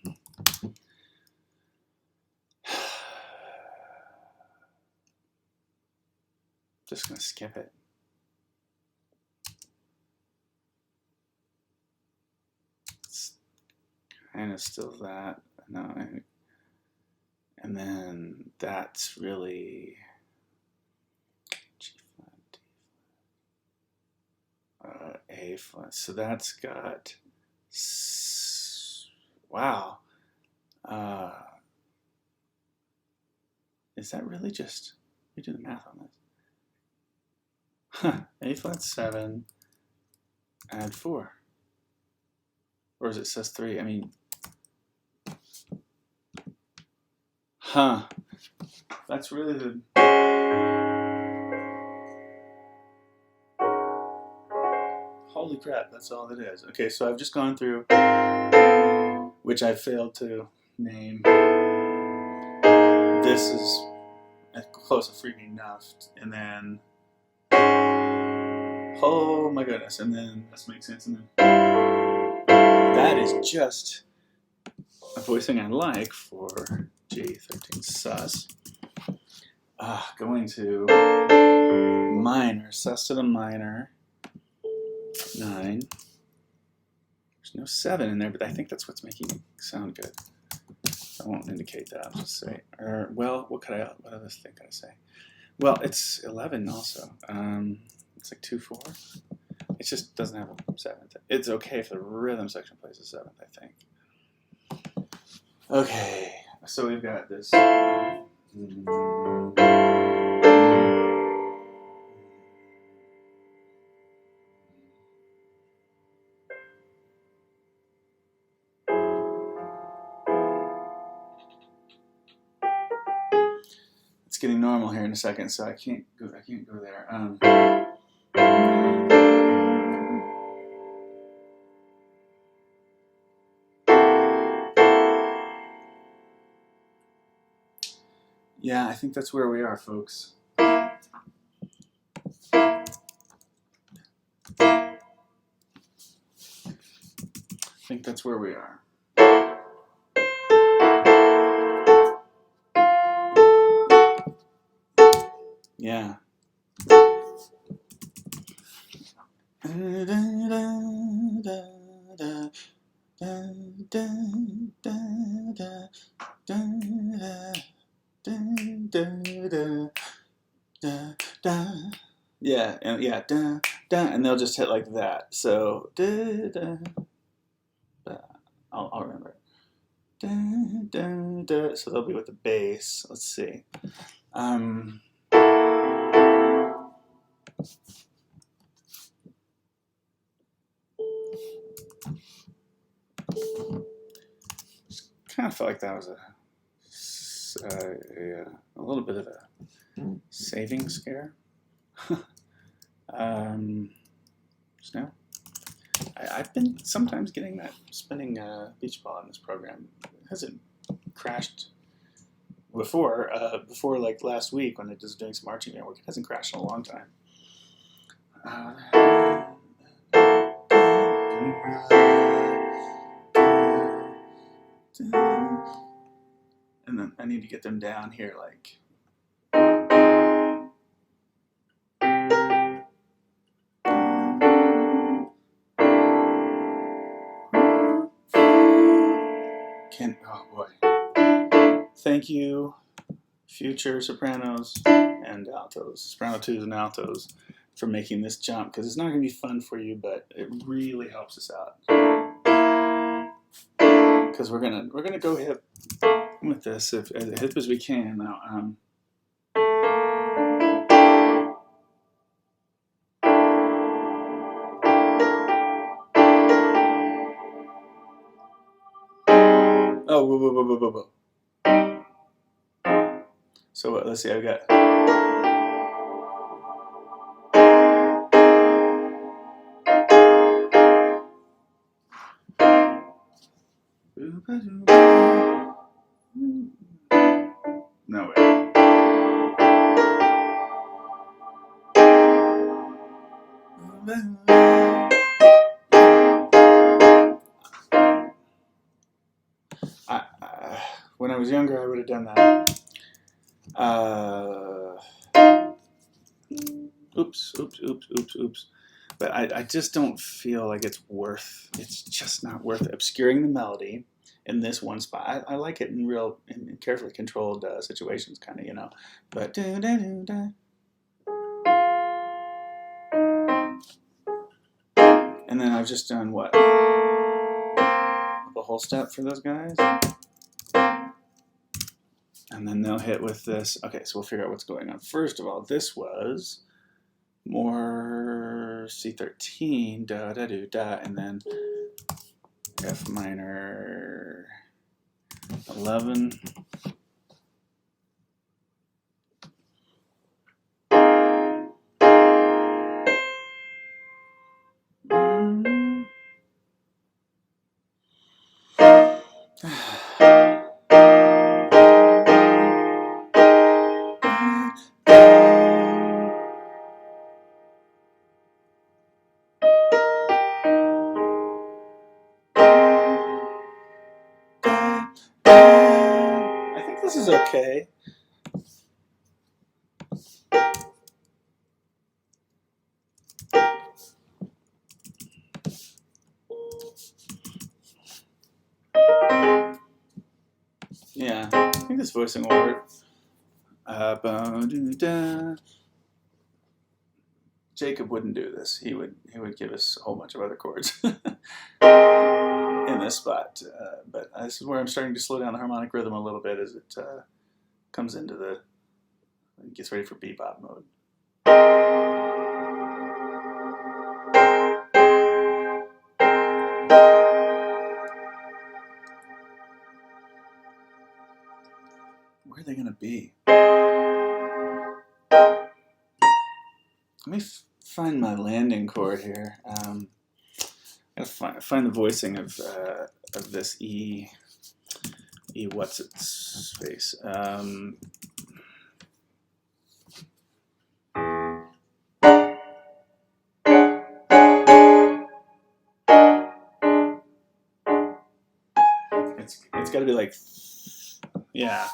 Just gonna skip it. It's kind of still that. No, and then that's really G flat, D flat, A flat. So that's got wow. Is that really just? We do the math on this. Huh. A flat 7. Add 4. Or is it says 3? I mean, huh. That's really the. Holy crap, that's all it is. Okay, so I've just gone through, which I failed to name. This is close to freaking enough. And then, oh my goodness, and then this makes sense. And then, that is just a voicing I like for G13 sus. Going to minor, sus to the minor, 9. There's no 7 in there, but I think that's what's making it sound good. I won't indicate that. I'll just say, or well, what other thing can I say? Well, it's 11 also. It's like 2/4. It just doesn't have a 7th. It's okay if the rhythm section plays a 7th, I think. Okay, so we've got this. It's getting normal here in a second, so I can't go there. Yeah, I think that's where we are, folks. I think that's where we are. Yeah. Yeah, and yeah, and they'll just hit like that. So I'll remember it. So they'll be with the bass. Let's see. Kind of felt like that was a little bit of a saving scare. Snow. I've been sometimes getting that spinning beach ball in this program. It hasn't crashed before like last week when it was doing some marching band work. It hasn't crashed in a long time. And then I need to get them down here like. Oh boy. Thank you, future sopranos and altos, soprano 2s and altos, for making this jump, because it's not going to be fun for you, but it really helps us out. Because we're gonna go hip with this as hip as we can now. Oh, whoa, whoa, whoa, whoa, whoa, whoa. So let's see, I've got. No way. When I was younger, I would have done that. Oops. But I just don't feel like it's just not worth obscuring the melody in this one spot. I like it in carefully controlled situations, kind of, you know. But and then I've just done what? The whole step for those guys. And then they'll hit with this. Okay, so we'll figure out what's going on. First of all, this was more C13, da da do da, and then F minor 11. I think this is okay. Yeah, I think this voicing will work. Jacob wouldn't do this. He would give us a whole bunch of other chords in this spot. But this is where I'm starting to slow down the harmonic rhythm a little bit as it comes into it gets ready for bebop mode. Where are they going to be? Let me find my landing chord here. I gotta find the voicing of this E what's its face. It's got to be like, yeah,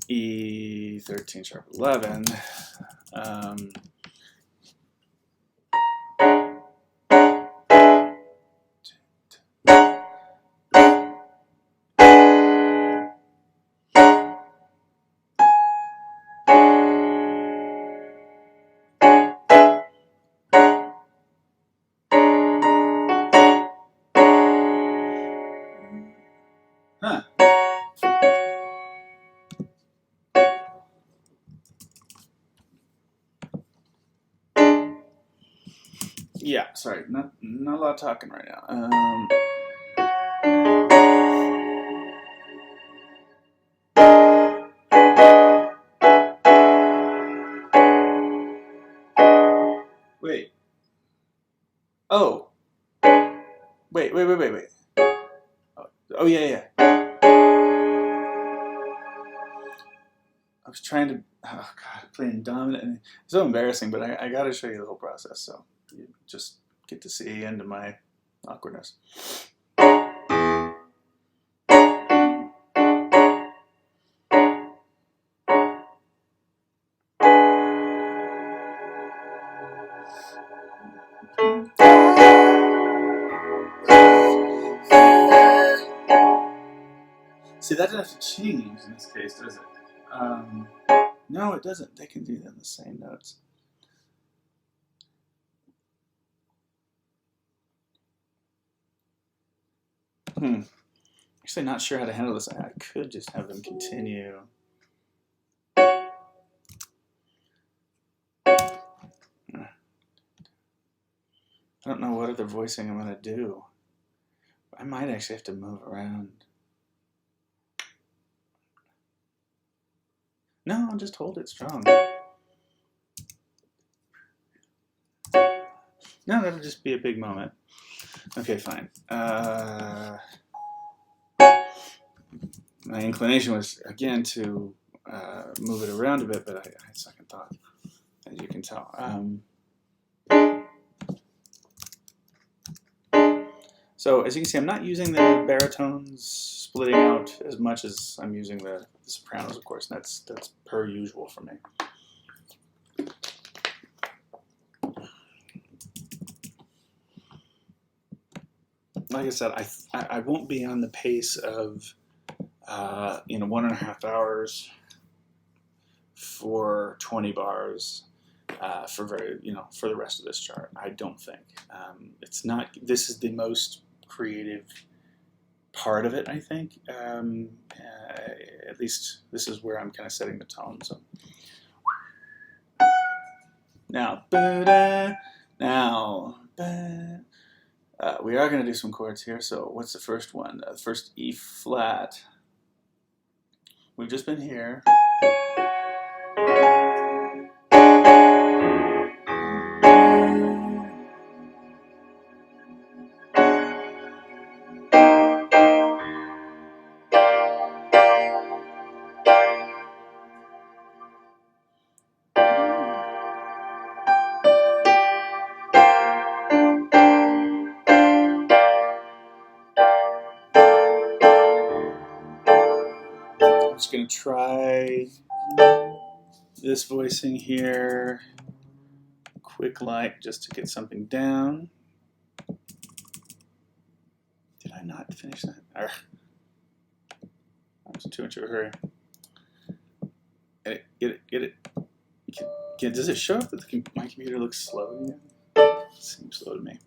E13 sharp 11. Huh. Yeah, sorry, not a lot of talking right now. Wait. Oh. Wait. Oh yeah. I was trying to. Oh God, playing dominant. It's so embarrassing, but I got to show you the whole process, so you just get to see into my awkwardness. See, that doesn't have to change in this case, does it? No, it doesn't. They can do that in the same notes. Actually, not sure how to handle this. I could just have them continue. I don't know what other voicing I'm going to do. I might actually have to move around. No, I'll just hold it strong. No, that'll just be a big moment. Okay, fine. My inclination was, again, to move it around a bit, but I had second thought, as you can tell. So as you can see, I'm not using the baritones splitting out as much as I'm using the sopranos, of course, and that's per usual for me. Like I said, I won't be on the pace of 1.5 hours for 20 bars for the rest of this chart. I don't think it's not. This is the most creative part of it, I think. At least this is where I'm kind of setting the tone. So now, we are going to do some chords here. So what's the first one? The first E flat. We've just been here. I'm just going to try this voicing here, quick light, just to get something down. Did I not finish that? I was in too much of a hurry. Get it. Does it show up that my computer looks slow again? It seems slow to me.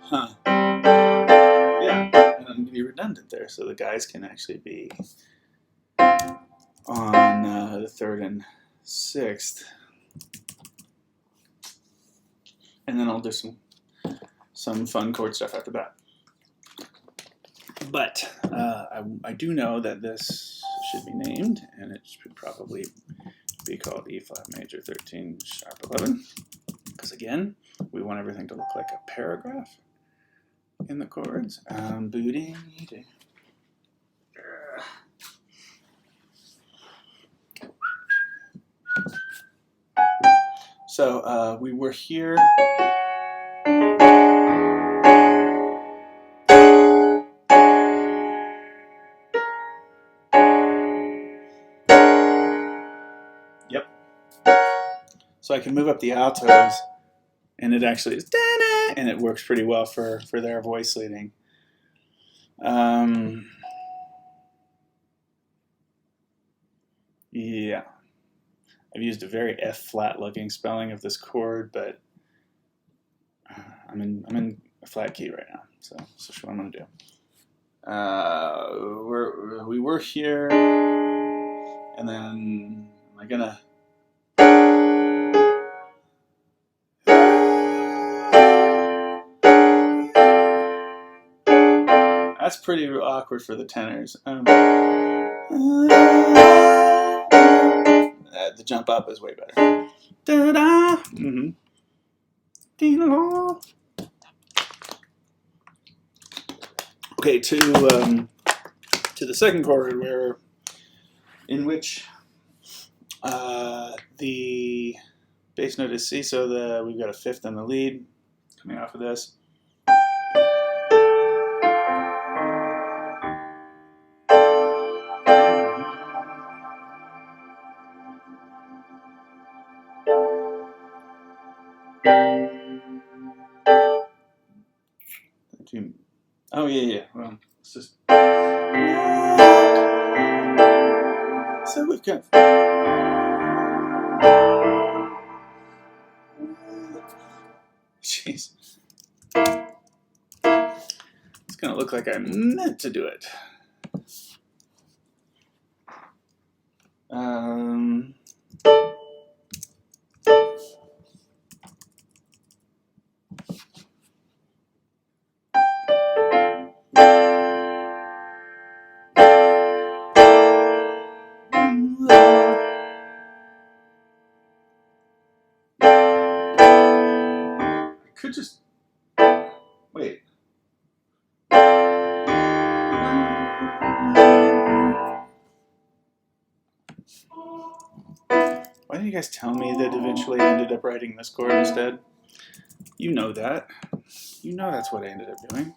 Huh. Yeah, and I'm going to be redundant there, so the guys can actually be on the 3rd and 6th. And then I'll do some fun chord stuff after that. But I do know that this should be named, and it should probably be called E flat major 13 sharp 11. Because again, we want everything to look like a paragraph in the chords. So we were here. Yep. So I can move up the altos, and it actually is, and it works pretty well for their voice leading. Yeah. I've used a very F-flat looking spelling of this chord, but I'm in a flat key right now, so that's what I'm going to do. We were here, and then am I gonna? That's pretty awkward for the tenors. The jump up is way better. Da-da. Mm-hmm. Okay, to the second chord, in which the bass note is C, so we've got a 5th on the lead coming off of this. Oh yeah. Well, it's just so we've got. Jeez, it's gonna look like I meant to do it. Um, I could just wait. Why didn't you guys tell me that eventually I ended up writing this chord instead? You know that. You know that's what I ended up doing.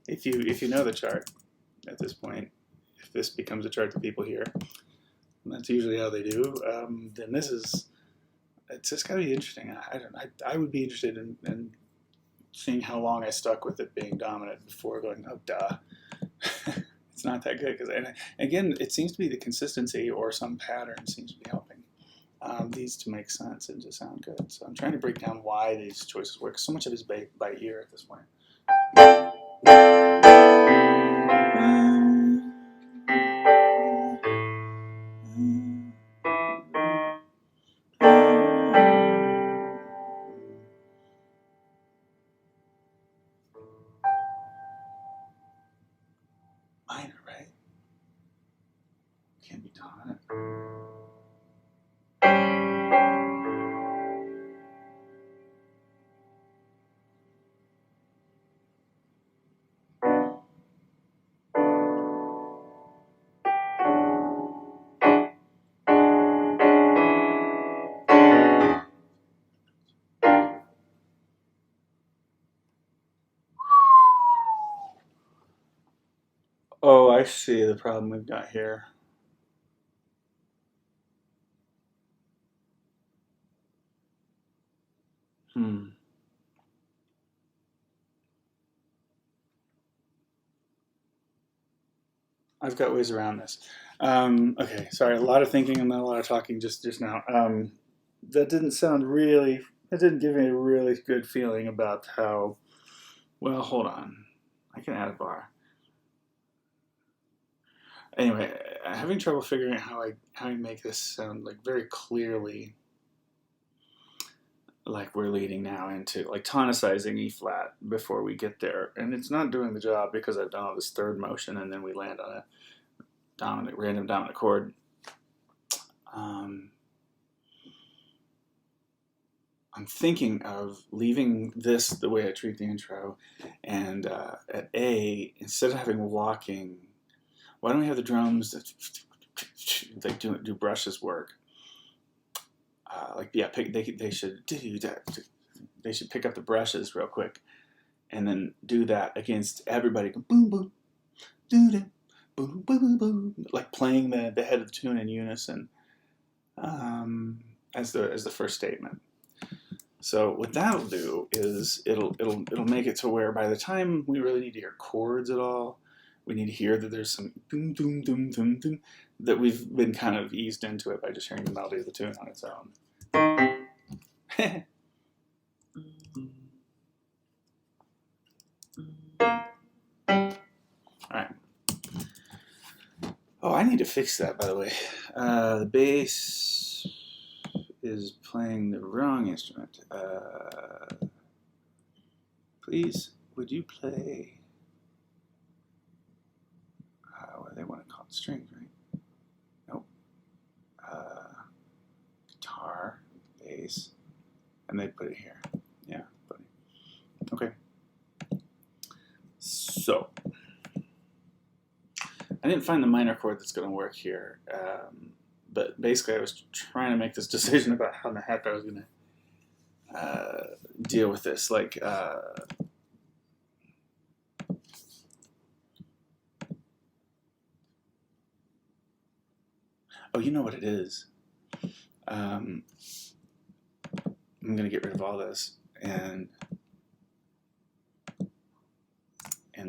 If you know the chart at this point, if this becomes a chart that people hear, and that's usually how they do, then it's just gotta be interesting. I would be interested in seeing how long I stuck with it being dominant before going, oh duh. It's not that good, because again, it seems to be the consistency or some pattern seems to be helping these to make sense and to sound good. So I'm trying to break down why these choices work. So much of it is by ear at this point. Minor, right? Can't be dominant. Oh, I see the problem we've got here. I've got ways around this. Okay, sorry, a lot of thinking and then a lot of talking just now. That didn't sound really, that didn't give me a really good feeling about how, well, hold on. I can add a bar. Anyway, having trouble figuring out how I make this sound like very clearly like we're leading now into like tonicizing E flat before we get there. And it's not doing the job because I've done all this third motion and then we land on a random dominant chord. I'm thinking of leaving this the way I treat the intro, and at A, instead of having walking, why don't we have the drums that like do brushes work? Like yeah, they should do that. They should pick up the brushes real quick, and then do that against everybody. Go boom boom, doo doo, boom boom boom boom, like playing the head of the tune in unison as the first statement. So what that'll do is it'll make it to where by the time we really need to hear chords at all, we need to hear that there's some doom doom doom doom doom that we've been kind of eased into it by just hearing the melody of the tune on its own. All right. Oh, I need to fix that, by the way. The bass is playing the wrong instrument. Please, would you play? What do they want to call it? Strings, right? Nope. Guitar, bass, and they put it here. Yeah, funny. Okay. So, I didn't find the minor chord that's going to work here, but basically I was trying to make this decision about how the heck I was going to deal with this. Like, oh, you know what it is? I'm going to get rid of all this and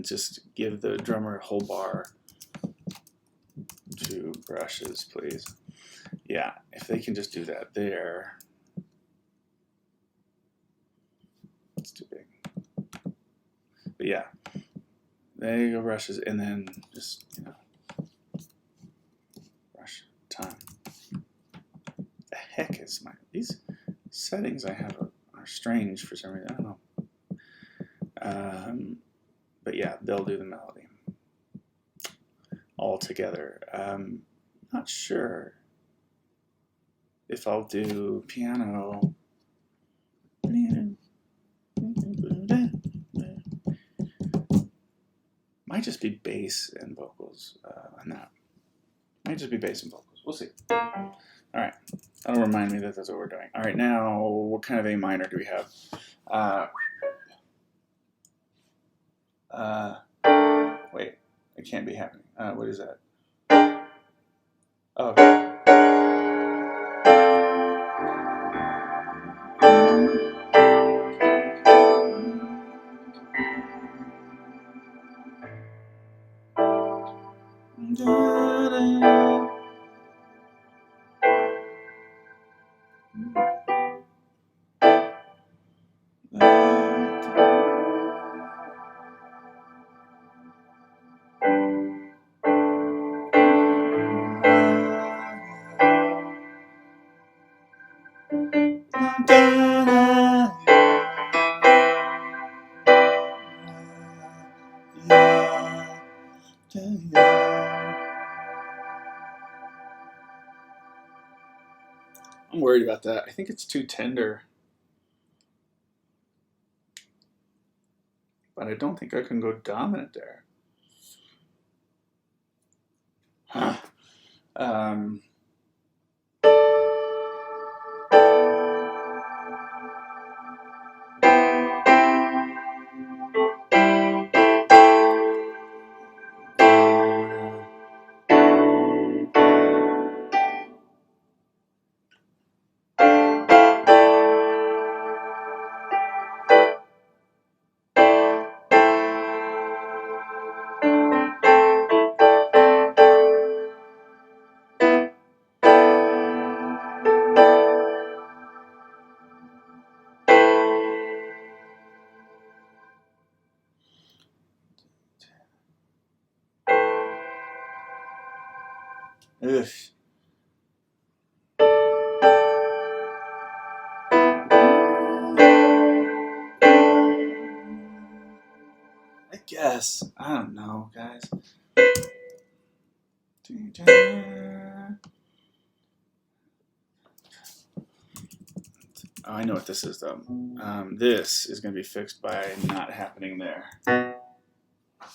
just give the drummer a whole bar. 2 brushes, please. Yeah, if they can just do that there. It's too big. But yeah, there you go, brushes, and then just, you know, brush time. The heck is these settings I have are strange for some reason. I don't know. But yeah, they'll do the melody all together. Not sure if I'll do piano. Might just be bass and vocals on that. Might just be bass and vocals. We'll see. All right. That'll remind me that that's what we're doing. All right, now, what kind of A minor do we have? Wait, it can't be happening. What is that? Oh. I'm worried about that. I think it's too tender. But I don't think I can go dominant there. Huh. Ugh. I guess. I don't know, guys. Oh, I know what this is, though. This is going to be fixed by not happening there.